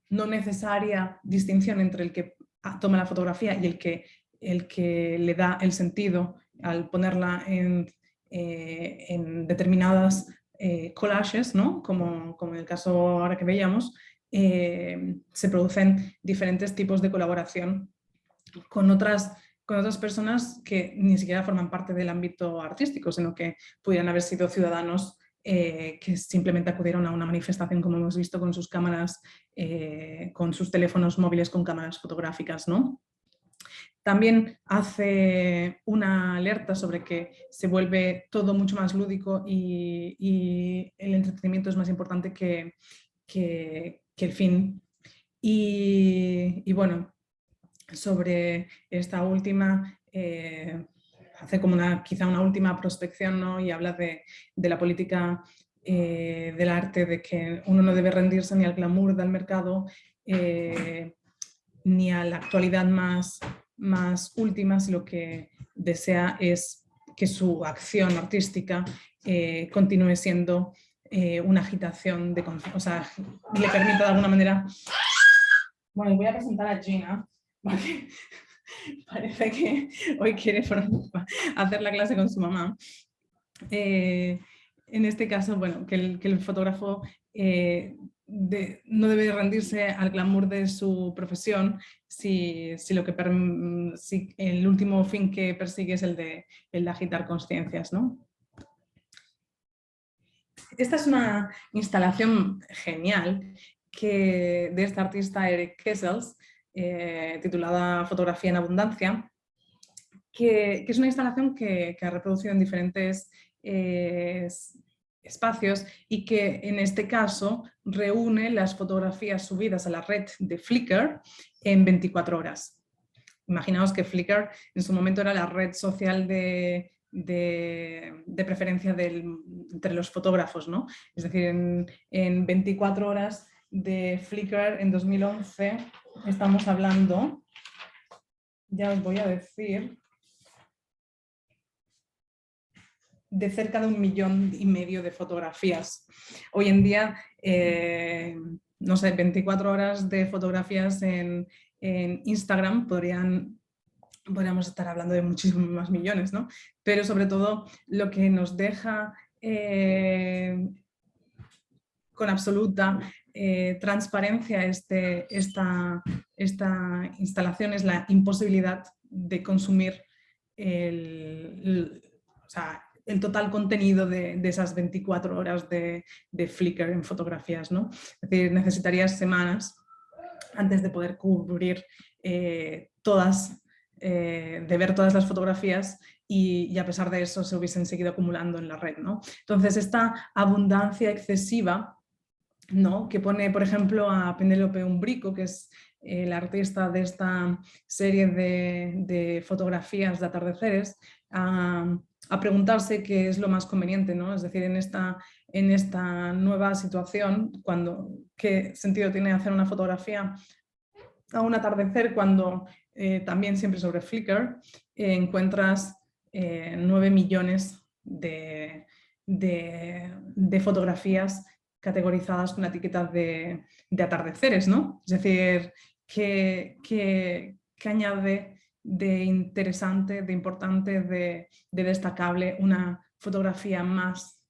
no necesaria distinción entre el que toma la fotografía y el que le da el sentido al ponerla en determinadas collages, ¿no? Como en el caso ahora que veíamos, se producen diferentes tipos de colaboración con otras personas que ni siquiera forman parte del ámbito artístico, sino que pudieran haber sido ciudadanos que simplemente acudieron a una manifestación, como hemos visto, con sus cámaras, con sus teléfonos móviles con cámaras fotográficas, ¿no? También hace una alerta sobre que se vuelve todo mucho más lúdico y el entretenimiento es más importante que el fin. Y bueno, sobre esta última, hace como quizá una última prospección, ¿no? Y habla de la política del arte, de que uno no debe rendirse ni al glamour del mercado, ni a la actualidad más última, si lo que desea es que su acción artística continúe siendo una agitación de conciencia, o sea, le permita de alguna manera. Bueno, voy a presentar a Gina, porque Parece que hoy quiere hacer la clase con su mamá. En este caso, bueno, que el fotógrafo no debe rendirse al glamour de su profesión si el último fin que persigue es el de agitar conciencias, ¿no? Esta es una instalación genial de este artista Eric Kessels, titulada Fotografía en Abundancia, que es una instalación que ha reproducido en diferentes espacios y que en este caso reúne las fotografías subidas a la red de Flickr en 24 horas. Imaginaos que Flickr en su momento era la red social de preferencia entre los fotógrafos, ¿no? Es decir, en 24 horas de Flickr en 2011 estamos hablando, ya os voy a decir, de cerca de 1,5 millones de fotografías. Hoy en día, no sé, 24 horas de fotografías en Instagram podríamos estar hablando de muchísimos más millones, ¿no? Pero sobre todo lo que nos deja con absoluta transparencia esta instalación es la imposibilidad de consumir el total contenido de esas 24 horas de Flickr en fotografías, ¿no? Es decir, necesitarías semanas antes de poder cubrir de ver todas las fotografías y a pesar de eso se hubiesen seguido acumulando en la red, ¿no? Entonces, esta abundancia excesiva, ¿no?, que pone, por ejemplo, a Penélope Umbrico, que es la artista de esta serie de fotografías de atardeceres, a preguntarse qué es lo más conveniente, ¿no? Es decir, en esta nueva situación, ¿qué sentido tiene hacer una fotografía a un atardecer cuando también siempre sobre Flickr encuentras 9 millones de fotografías categorizadas con la etiqueta de atardeceres, ¿no? Es decir, ¿qué añade de interesante, de importante, de destacable una fotografía más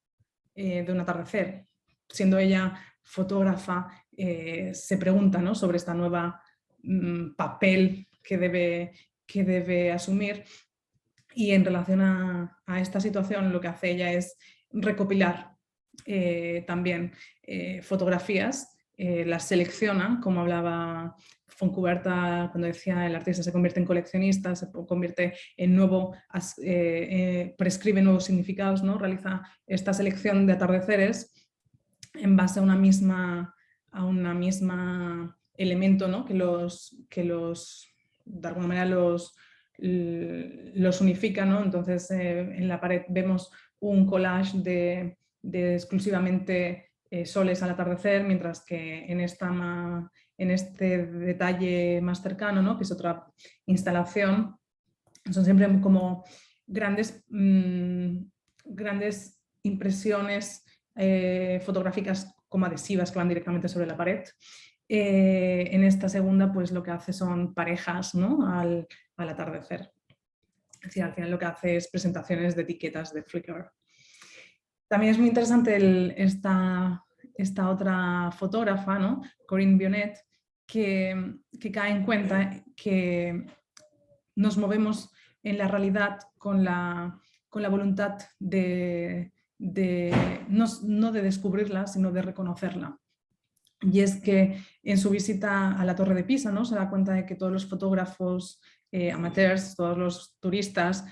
de un atardecer? Siendo ella fotógrafa, se pregunta, ¿no?, sobre esta nueva papel que debe asumir, y en relación a esta situación lo que hace ella es recopilar también fotografías, las selecciona, como hablaba Foncuberta cuando decía el artista se convierte en coleccionista, se convierte en prescribe nuevos significados, ¿no? Realiza esta selección de atardeceres en base a una misma elemento, ¿no?, que de alguna manera los unifica, ¿no? Entonces en la pared vemos un collage de exclusivamente soles al atardecer, mientras que en este detalle más cercano, ¿no?, que es otra instalación, son siempre como grandes impresiones fotográficas como adhesivas que van directamente sobre la pared. En esta segunda, pues lo que hace son parejas, ¿no?, al atardecer. Es decir, al final lo que hace es presentaciones de etiquetas de Flickr. También es muy interesante esta otra fotógrafa, ¿no?, Corinne Bionet, que cae en cuenta que nos movemos en la realidad con la voluntad no de descubrirla, sino de reconocerla. Y es que en su visita a la Torre de Pisa, ¿no?, se da cuenta de que todos los fotógrafos amateurs, todos los turistas,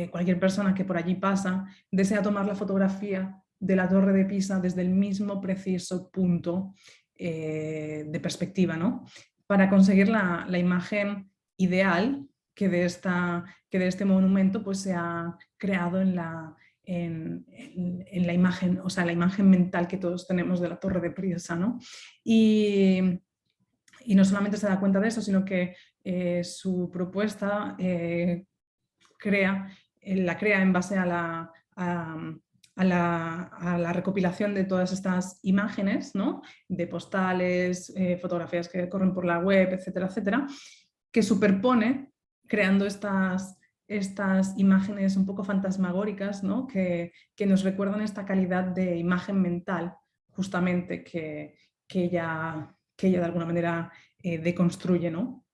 cualquier persona que por allí pasa, desea tomar la fotografía de la Torre de Pisa desde el mismo preciso punto de perspectiva, ¿no?, para conseguir la imagen ideal que de este monumento pues, se ha creado en la imagen, o sea, la imagen mental que todos tenemos de la Torre de Pisa, ¿no? Y no solamente se da cuenta de eso, sino que su propuesta la crea en base a la recopilación de todas estas imágenes, ¿no?, de postales, fotografías que corren por la web, etcétera, etcétera, que superpone creando estas imágenes un poco fantasmagóricas, ¿no? que nos recuerdan esta calidad de imagen mental, justamente, que ella de alguna manera deconstruye, ¿no?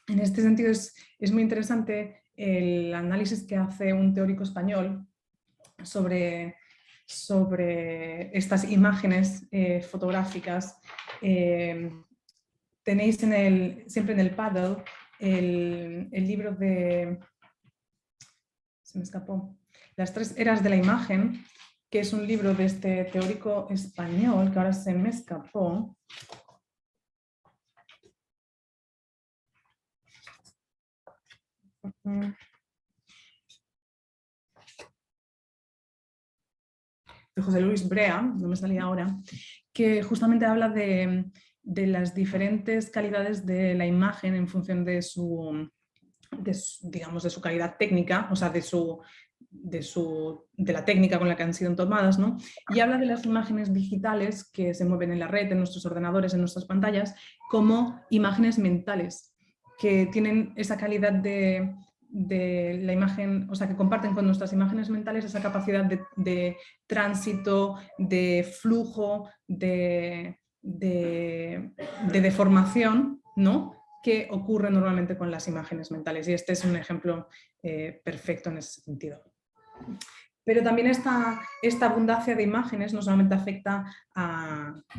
En este sentido es muy interesante el análisis que hace un teórico español sobre estas imágenes fotográficas. Tenéis siempre en el Paddle el libro de... Se me escapó. Las 3 eras de la imagen, que es un libro de este teórico español, que ahora se me escapó. De José Luis Brea, no me salía ahora, que justamente habla de las diferentes calidades de la imagen en función de su calidad técnica, o sea, de la técnica con la que han sido tomadas, ¿no? Y habla de las imágenes digitales que se mueven en la red, en nuestros ordenadores, en nuestras pantallas, como imágenes mentales, que tienen esa calidad de la imagen, o sea, que comparten con nuestras imágenes mentales esa capacidad de tránsito, de flujo, de deformación, ¿no? Que ocurre normalmente con las imágenes mentales. Y este es un ejemplo perfecto en ese sentido. Pero también esta abundancia de imágenes no solamente afecta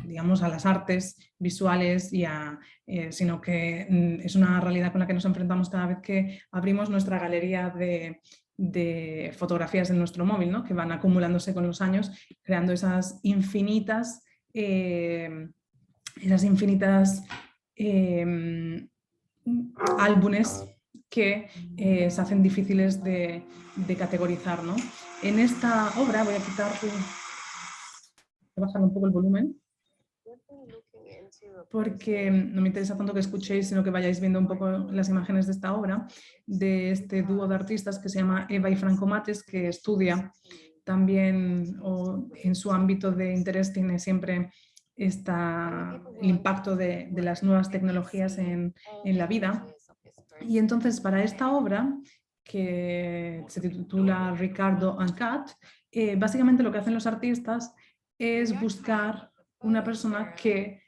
digamos, a las artes visuales, sino que es una realidad con la que nos enfrentamos cada vez que abrimos nuestra galería de fotografías en nuestro móvil, ¿no? Que van acumulándose con los años, creando esas infinitas álbumes que se hacen difíciles de categorizar, ¿no? En esta obra, voy a bajar un poco el volumen, porque no me interesa tanto que escuchéis, sino que vayáis viendo un poco las imágenes de esta obra, de este dúo de artistas que se llama Eva y Franco Mates, que estudia también, o en su ámbito de interés tiene siempre el impacto de las nuevas tecnologías en la vida. Y entonces, para esta obra, que se titula Ricardo Uncut, básicamente lo que hacen los artistas es buscar una persona que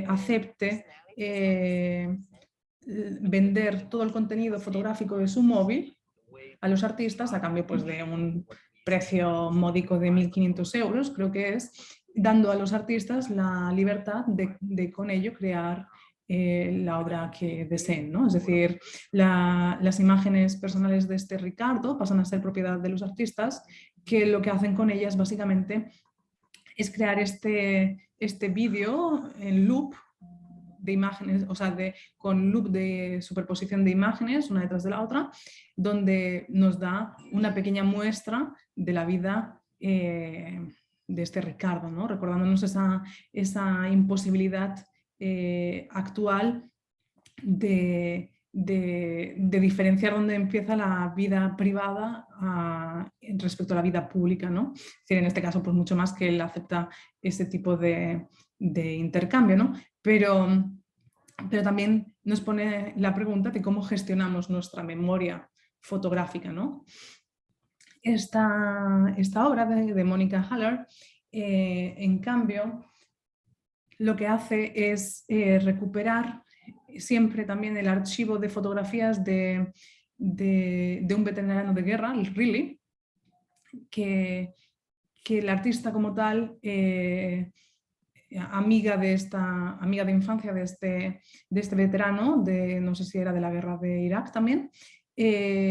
acepte vender todo el contenido fotográfico de su móvil a los artistas a cambio, pues, de un precio módico de 1.500 euros, creo que es, dando a los artistas la libertad de con ello crear la obra que deseen, ¿no? Es decir, las imágenes personales de este Ricardo pasan a ser propiedad de los artistas, que lo que hacen con ellas básicamente es crear este vídeo en loop de imágenes, o sea, con loop de superposición de imágenes una detrás de la otra, donde nos da una pequeña muestra de la vida de este Ricardo, ¿no? Recordándonos esa imposibilidad actual de diferenciar dónde empieza la vida privada respecto a la vida pública, ¿no? Es decir, en este caso, pues mucho más que él acepta ese tipo de intercambio, ¿no? Pero también nos pone la pregunta de cómo gestionamos nuestra memoria fotográfica, ¿no? Esta obra de Monica Haller, en cambio, lo que hace es recuperar siempre también el archivo de fotografías de un veterano de guerra, el Riley, que el artista como tal, amiga de infancia de este veterano, no sé si era de la guerra de Irak también,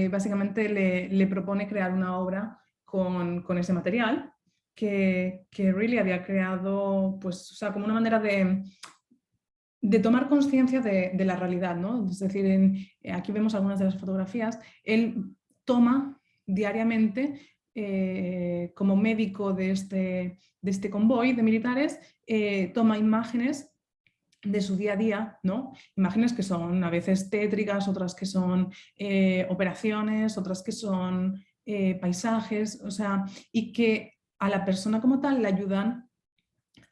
básicamente le propone crear una obra con ese material que Riley había creado, pues, o sea, como una manera de tomar conciencia de la realidad, ¿no? Es decir, aquí vemos algunas de las fotografías. Él toma diariamente, como médico de este convoy de militares, toma imágenes de su día a día, ¿no? Imágenes que son a veces tétricas, otras que son operaciones, otras que son paisajes, o sea, y que a la persona como tal le ayudan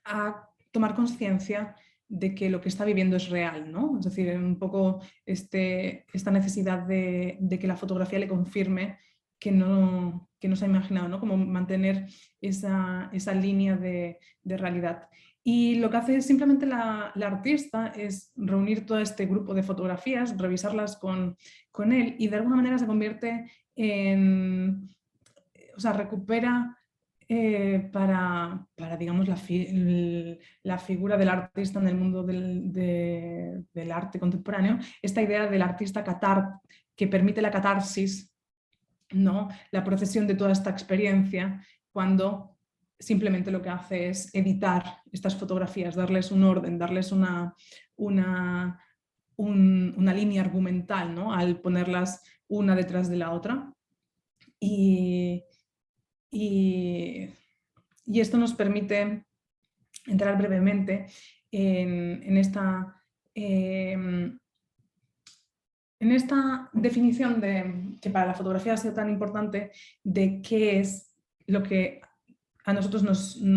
a tomar conciencia de que lo que está viviendo es real, ¿no? Es decir, un poco esta necesidad de que la fotografía le confirme que no se ha imaginado, ¿no? Como mantener esa línea de realidad. Y lo que hace simplemente la artista es reunir todo este grupo de fotografías, revisarlas con él y de alguna manera se convierte en, o sea, recupera para digamos, la figura del artista en el mundo del arte contemporáneo, esta idea del artista que permite la catarsis, ¿no? La procesión de toda esta experiencia, cuando simplemente lo que hace es editar estas fotografías, darles un orden, darles una línea argumental, ¿no? Al ponerlas una detrás de la otra. Y esto nos permite entrar brevemente en esta definición que para la fotografía ha sido tan importante de qué es lo que a nosotros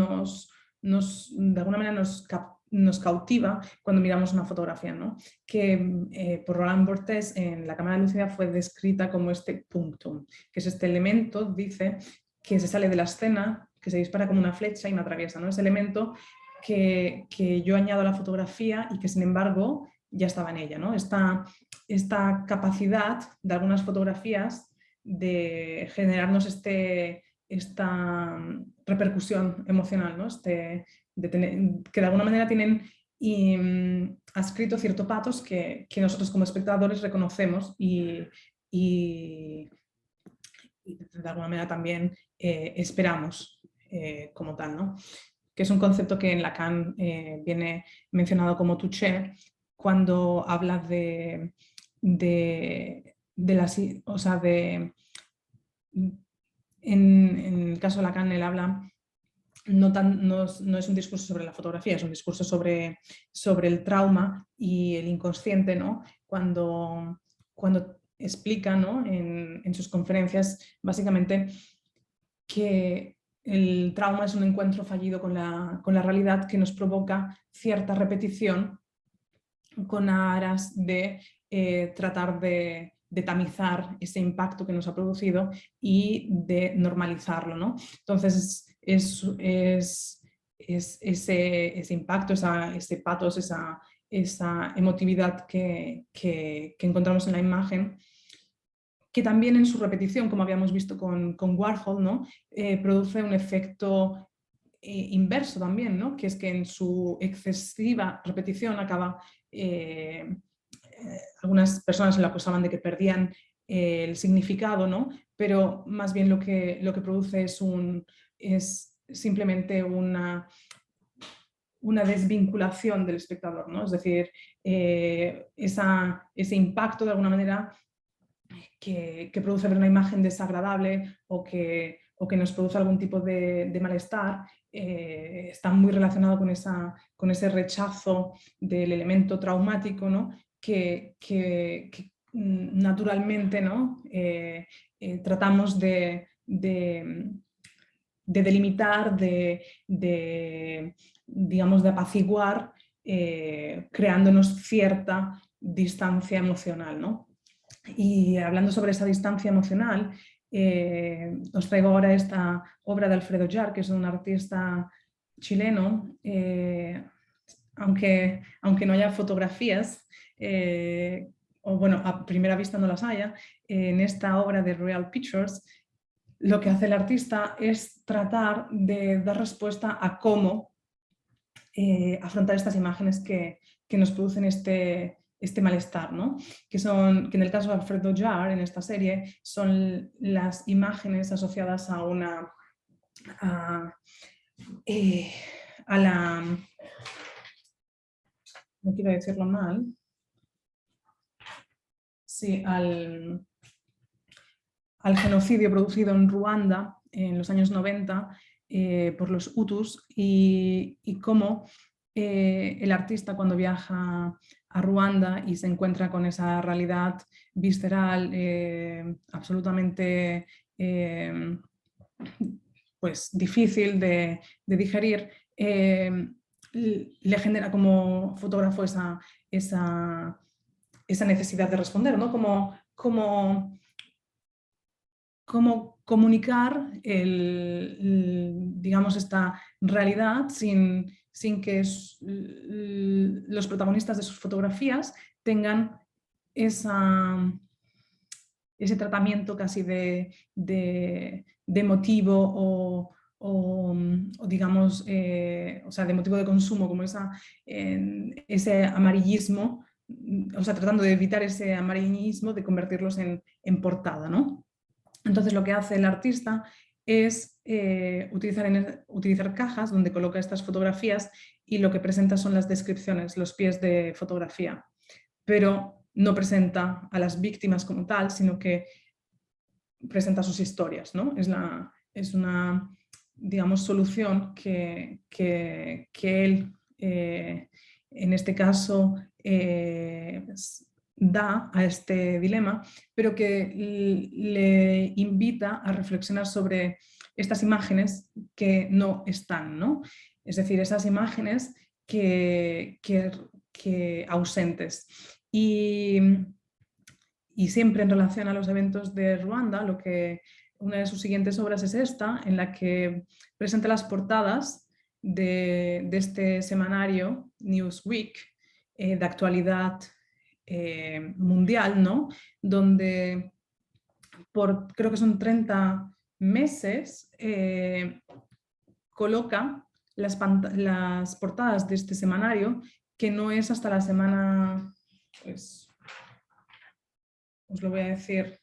de alguna manera nos cautiva cuando miramos una fotografía, ¿no? Que por Roland Barthes en La cámara lúcida fue descrita como este punctum, que es este elemento, dice, que se sale de la escena, que se dispara como una flecha y me atraviesa, ¿no? Ese elemento que yo añado a la fotografía y que sin embargo ya estaba en ella, ¿no? Esta capacidad de algunas fotografías de generarnos esta repercusión emocional, ¿no? Que de alguna manera tienen adscrito cierto patos que nosotros como espectadores reconocemos y de alguna manera también esperamos como tal, ¿no? Que es un concepto que en Lacan viene mencionado como touché cuando habla en el caso de Lacan él habla no es un discurso sobre la fotografía, es un discurso sobre el trauma y el inconsciente, ¿no? Cuando explica, ¿no? en sus conferencias básicamente que el trauma es un encuentro fallido con la realidad que nos provoca cierta repetición con aras de tratar de tamizar ese impacto que nos ha producido y de normalizarlo, ¿no? Entonces es ese impacto, ese patos, esa emotividad que encontramos en la imagen, que también en su repetición, como habíamos visto con Warhol, ¿no? Produce un efecto inverso también, ¿no? Que es que en su excesiva repetición acaba, algunas personas lo acusaban de que perdían el significado, ¿no? Pero más bien lo que produce es simplemente una desvinculación del espectador, ¿no? Es decir, ese impacto de alguna manera que produce ver una imagen desagradable o que nos produce algún tipo de malestar, está muy relacionado con ese rechazo del elemento traumático, ¿no? que naturalmente, ¿no? Tratamos de delimitar, digamos, de apaciguar, creándonos cierta distancia emocional, ¿no? Y hablando sobre esa distancia emocional, os traigo ahora esta obra de Alfredo Yar, que es un artista chileno, aunque no haya fotografías, o bueno, a primera vista no las haya, en esta obra de Real Pictures, lo que hace el artista es tratar de dar respuesta a cómo afrontar estas imágenes que nos producen este malestar, ¿no? Que en el caso de Alfredo Yar, en esta serie, son las imágenes asociadas a la, no quiero decirlo mal, sí, al genocidio producido en Ruanda en los años 90 por los Hutus y cómo el artista cuando viaja a Ruanda y se encuentra con esa realidad visceral absolutamente pues difícil de digerir, le genera como fotógrafo esa necesidad de responder, ¿no? Cómo comunicar digamos, esta realidad sin que los protagonistas de sus fotografías tengan ese tratamiento casi de motivo o digamos, o sea, de motivo de consumo, como ese amarillismo, o sea, tratando de evitar ese amarillismo, de convertirlos en portada, ¿no? Entonces lo que hace el artista es utilizar cajas donde coloca estas fotografías y lo que presenta son las descripciones, los pies de fotografía, pero no presenta a las víctimas como tal, sino que presenta sus historias, ¿no? Es una, digamos, solución que él, en este caso, da a este dilema, pero que le invita a reflexionar sobre estas imágenes que no están, ¿no? Es decir, esas imágenes que ausentes. Y siempre en relación a los eventos de Ruanda, una de sus siguientes obras es esta, en la que presenta las portadas de este semanario Newsweek, de actualidad mundial, ¿no? Donde creo que son 30 meses, coloca las portadas de este semanario, que no es hasta la semana, pues, os lo voy a decir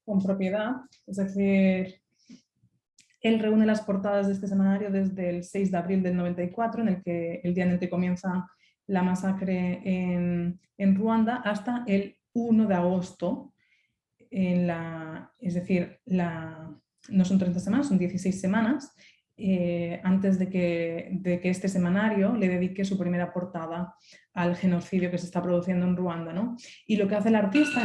con propiedad, es decir, él reúne las portadas de este semanario desde el 6 de abril del 94, el día en el que comienza la masacre en Ruanda, hasta el 1 de agosto, es decir, no son 30 semanas, son 16 semanas, antes de que este semanario le dedique su primera portada al genocidio que se está produciendo en Ruanda, ¿no? Y lo que hace el artista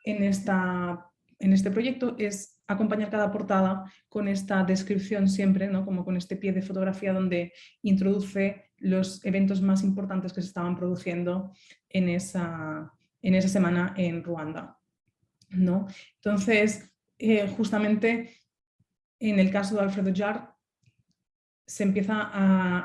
en este proyecto es acompañar cada portada con esta descripción siempre, ¿no? Como con este pie de fotografía donde introduce los eventos más importantes que se estaban produciendo en esa semana en Ruanda, ¿no? Entonces, justamente en el caso de Alfredo Jard se empieza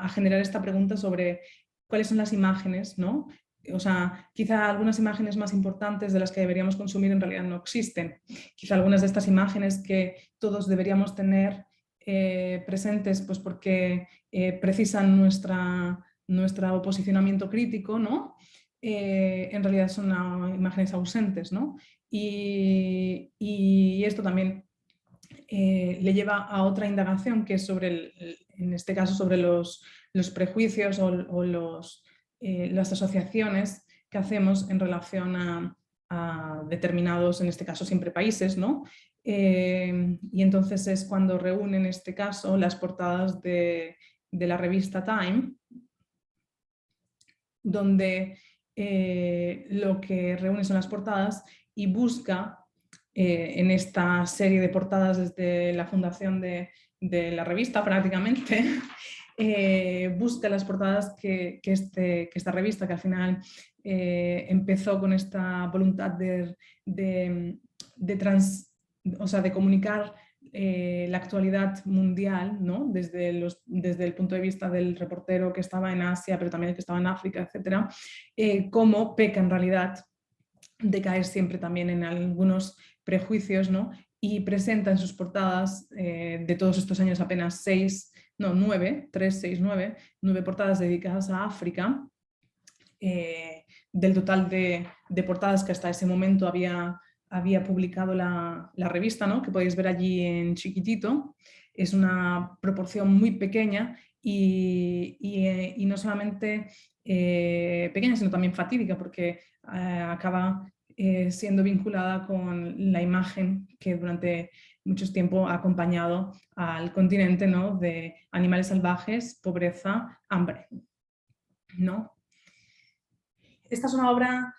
a generar esta pregunta sobre cuáles son las imágenes, ¿no? O sea, quizá algunas imágenes más importantes de las que deberíamos consumir en realidad no existen. Quizá algunas de estas imágenes que todos deberíamos tener presentes, pues porque precisan nuestro posicionamiento crítico, ¿no? En realidad son imágenes ausentes, ¿no? Y esto también le lleva a otra indagación que es en este caso sobre los prejuicios o las asociaciones que hacemos en relación a determinados, en este caso siempre países, ¿no? Y entonces es cuando reúne en este caso las portadas de la revista Time, donde lo que reúne son las portadas y busca en esta serie de portadas desde la fundación de la revista prácticamente, busca las portadas que esta revista, que al final empezó con esta voluntad de comunicar la actualidad mundial, ¿no? desde el punto de vista del reportero que estaba en Asia, pero también el que estaba en África, etc., cómo peca en realidad de caer siempre también en algunos prejuicios, ¿no? Y presenta en sus portadas de todos estos años apenas 9 portadas dedicadas a África, del total de portadas que hasta ese momento había publicado la revista, ¿no? Que podéis ver allí en chiquitito. Es una proporción muy pequeña y no solamente pequeña, sino también fatídica, porque acaba siendo vinculada con la imagen que durante mucho tiempo ha acompañado al continente, ¿no? De animales salvajes, pobreza, hambre, ¿no? Esta es una obra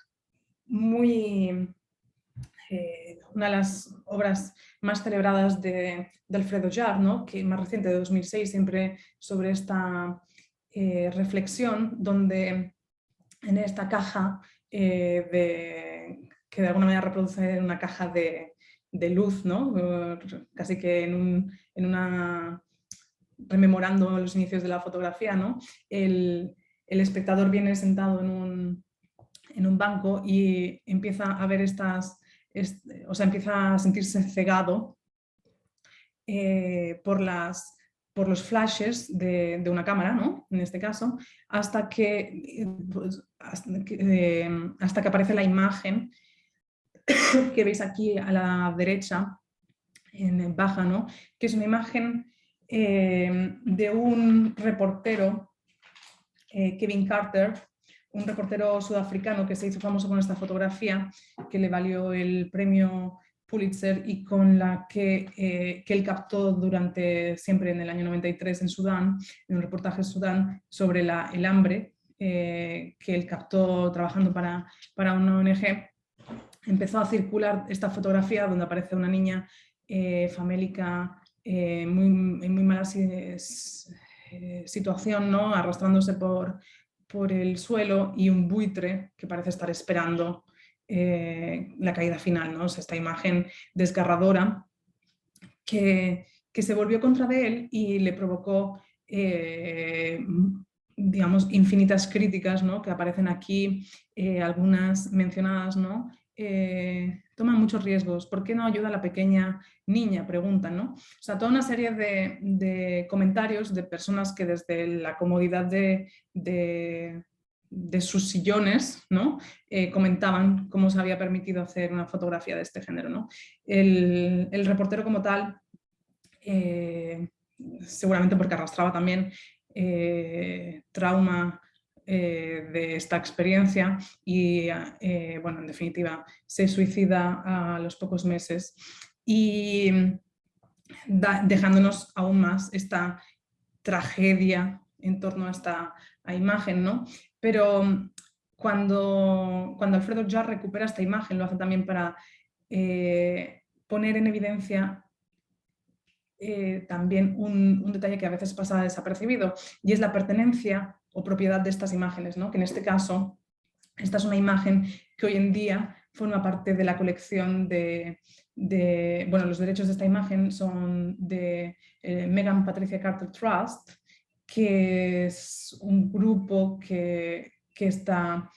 una de las obras más celebradas de Alfredo Jard, ¿no? Que más reciente, de 2006, siempre sobre esta reflexión donde en esta caja que de alguna manera reproduce una caja de luz, ¿no? Casi que rememorando los inicios de la fotografía, ¿no? El espectador viene sentado en un banco y empieza a ver empieza a sentirse cegado por los flashes de una cámara, ¿no? En este caso, hasta que aparece la imagen que veis aquí a la derecha, en baja, ¿no? Que es una imagen de un reportero, Kevin Carter, un reportero sudafricano que se hizo famoso con esta fotografía, que le valió el premio Pulitzer y con la que él captó siempre en el año 93 en Sudán, en un reportaje en Sudán sobre el hambre, que él captó trabajando para una ONG. Empezó a circular esta fotografía donde aparece una niña famélica en muy mala situación, ¿no? Arrastrándose por el suelo, y un buitre que parece estar esperando la caída final, ¿no? O sea, esta imagen desgarradora que se volvió contra de él y le provocó digamos, infinitas críticas, ¿no? Que aparecen aquí, algunas mencionadas, ¿no? Toma muchos riesgos, ¿por qué no ayuda a la pequeña niña? Preguntan, ¿no? O sea, toda una serie de comentarios de personas que desde la comodidad de sus sillones, ¿no? Comentaban cómo se había permitido hacer una fotografía de este género, ¿no? El reportero como tal, seguramente porque arrastraba también trauma de esta experiencia y, bueno, en definitiva, se suicida a los pocos meses y dejándonos aún más esta tragedia en torno a esta imagen, ¿no? Pero cuando Alfredo Jarr recupera esta imagen, lo hace también para poner en evidencia también un detalle que a veces pasa desapercibido, y es la pertenencia o propiedad de estas imágenes, ¿no? Que en este caso, esta es una imagen que hoy en día forma parte de la colección bueno, los derechos de esta imagen son de Megan Patricia Carter Trust, que es un grupo que está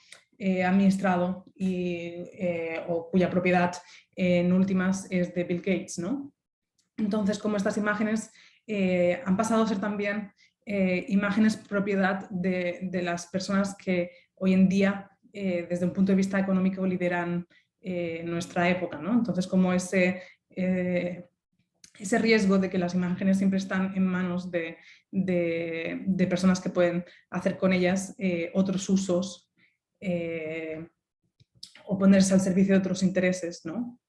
administrado o cuya propiedad en últimas es de Bill Gates, ¿no? Entonces, como estas imágenes han pasado a ser también imágenes propiedad de las personas que hoy en día, desde un punto de vista económico, lideran nuestra época, ¿no? Entonces, como ese riesgo de que las imágenes siempre están en manos de personas que pueden hacer con ellas otros usos o ponerse al servicio de otros intereses, ¿no?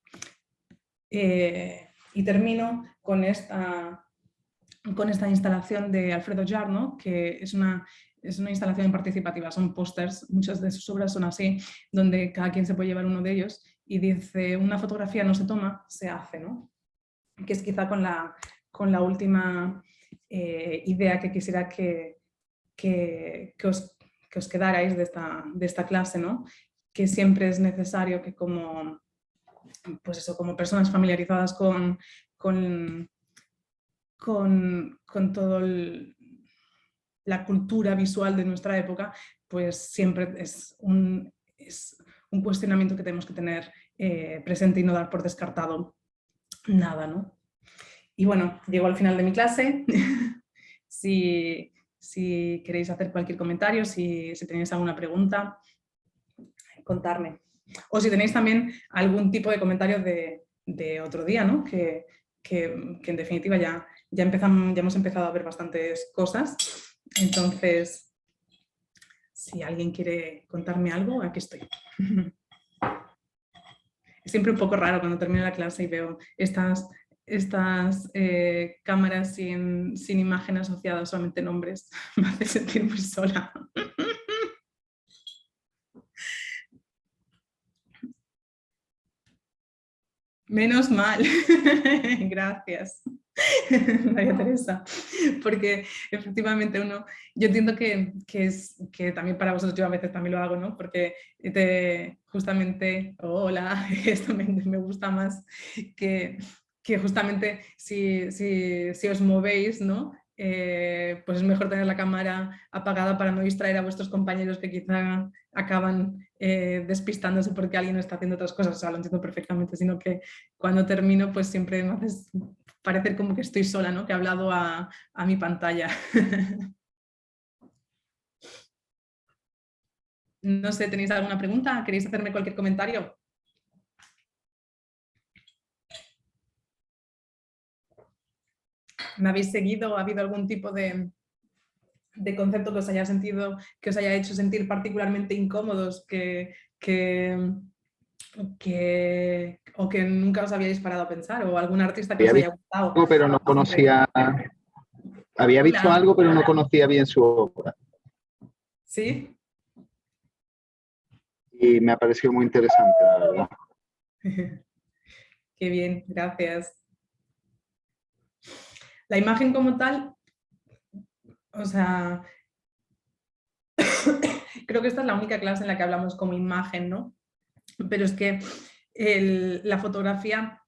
Y termino con esta instalación de Alfredo Jarr, ¿no? Que es una instalación participativa, son pósters, muchas de sus obras son así, donde cada quien se puede llevar uno de ellos y dice: una fotografía no se toma, se hace, ¿no? Que es quizá con la última idea que quisiera que os quedarais de esta clase, ¿no? Que siempre es necesario que como personas familiarizadas con toda la cultura visual de nuestra época, pues siempre es un cuestionamiento que tenemos que tener presente y no dar por descartado nada, ¿no? Y bueno, llego al final de mi clase. Si queréis hacer cualquier comentario, si tenéis alguna pregunta, contarme. O si tenéis también algún tipo de comentario de otro día, ¿no? Que en definitiva ya hemos empezado a ver bastantes cosas. Entonces, si alguien quiere contarme algo, aquí estoy. Es siempre un poco raro cuando termino la clase y veo estas cámaras sin imagen asociada, solamente nombres. Me hace sentir muy sola. Menos mal. Gracias, María Teresa. Porque efectivamente yo entiendo que también para vosotros, yo a veces también lo hago, ¿no? Porque justamente, hola, esto me gusta más que justamente si os movéis, ¿no? Pues es mejor tener la cámara apagada para no distraer a vuestros compañeros que quizá acaban despistándose porque alguien está haciendo otras cosas. O sea, lo entiendo perfectamente, sino que cuando termino pues siempre me haces parecer como que estoy sola, ¿no? Que he hablado a mi pantalla. No sé, ¿tenéis alguna pregunta? ¿Queréis hacerme cualquier comentario? ¿Me habéis seguido? ¿Ha habido algún tipo de concepto que os haya que os haya hecho sentir particularmente incómodos, o que nunca os habíais parado a pensar, o algún artista que os Había haya visto gustado? algo, pero no conocía, había visto Hola. algo, pero no conocía bien su obra. ¿Sí? Y me ha parecido muy interesante, la verdad. Qué bien, gracias. La imagen como tal, o sea, creo que esta es la única clase en la que hablamos como imagen, ¿no? Pero es que la fotografía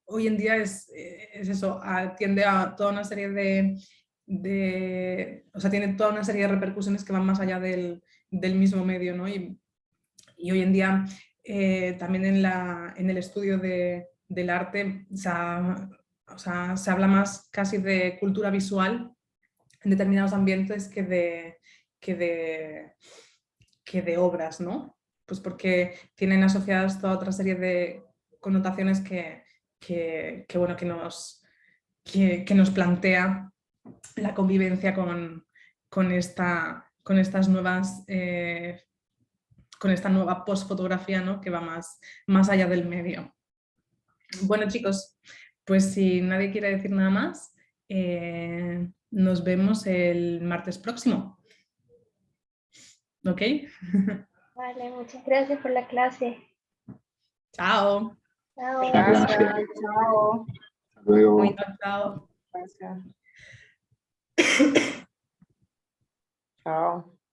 hoy en día es eso, atiende a toda una serie o sea, tiene toda una serie de repercusiones que van más allá del mismo medio, ¿no? Y hoy en día también en el estudio del arte o sea, se habla más casi de cultura visual en determinados ambientes que de obras, ¿no? Pues porque tienen asociadas toda otra serie de connotaciones bueno, que nos plantea la convivencia con estas nuevas, con esta nueva postfotografía, ¿no? Que va más allá del medio. Bueno, chicos, pues si nadie quiere decir nada más, nos vemos el martes próximo. ¿Ok? Vale, muchas gracias por la clase. Chao. Chao. Gracias, chao. Hasta luego. Muy Chao. gracias. Chao.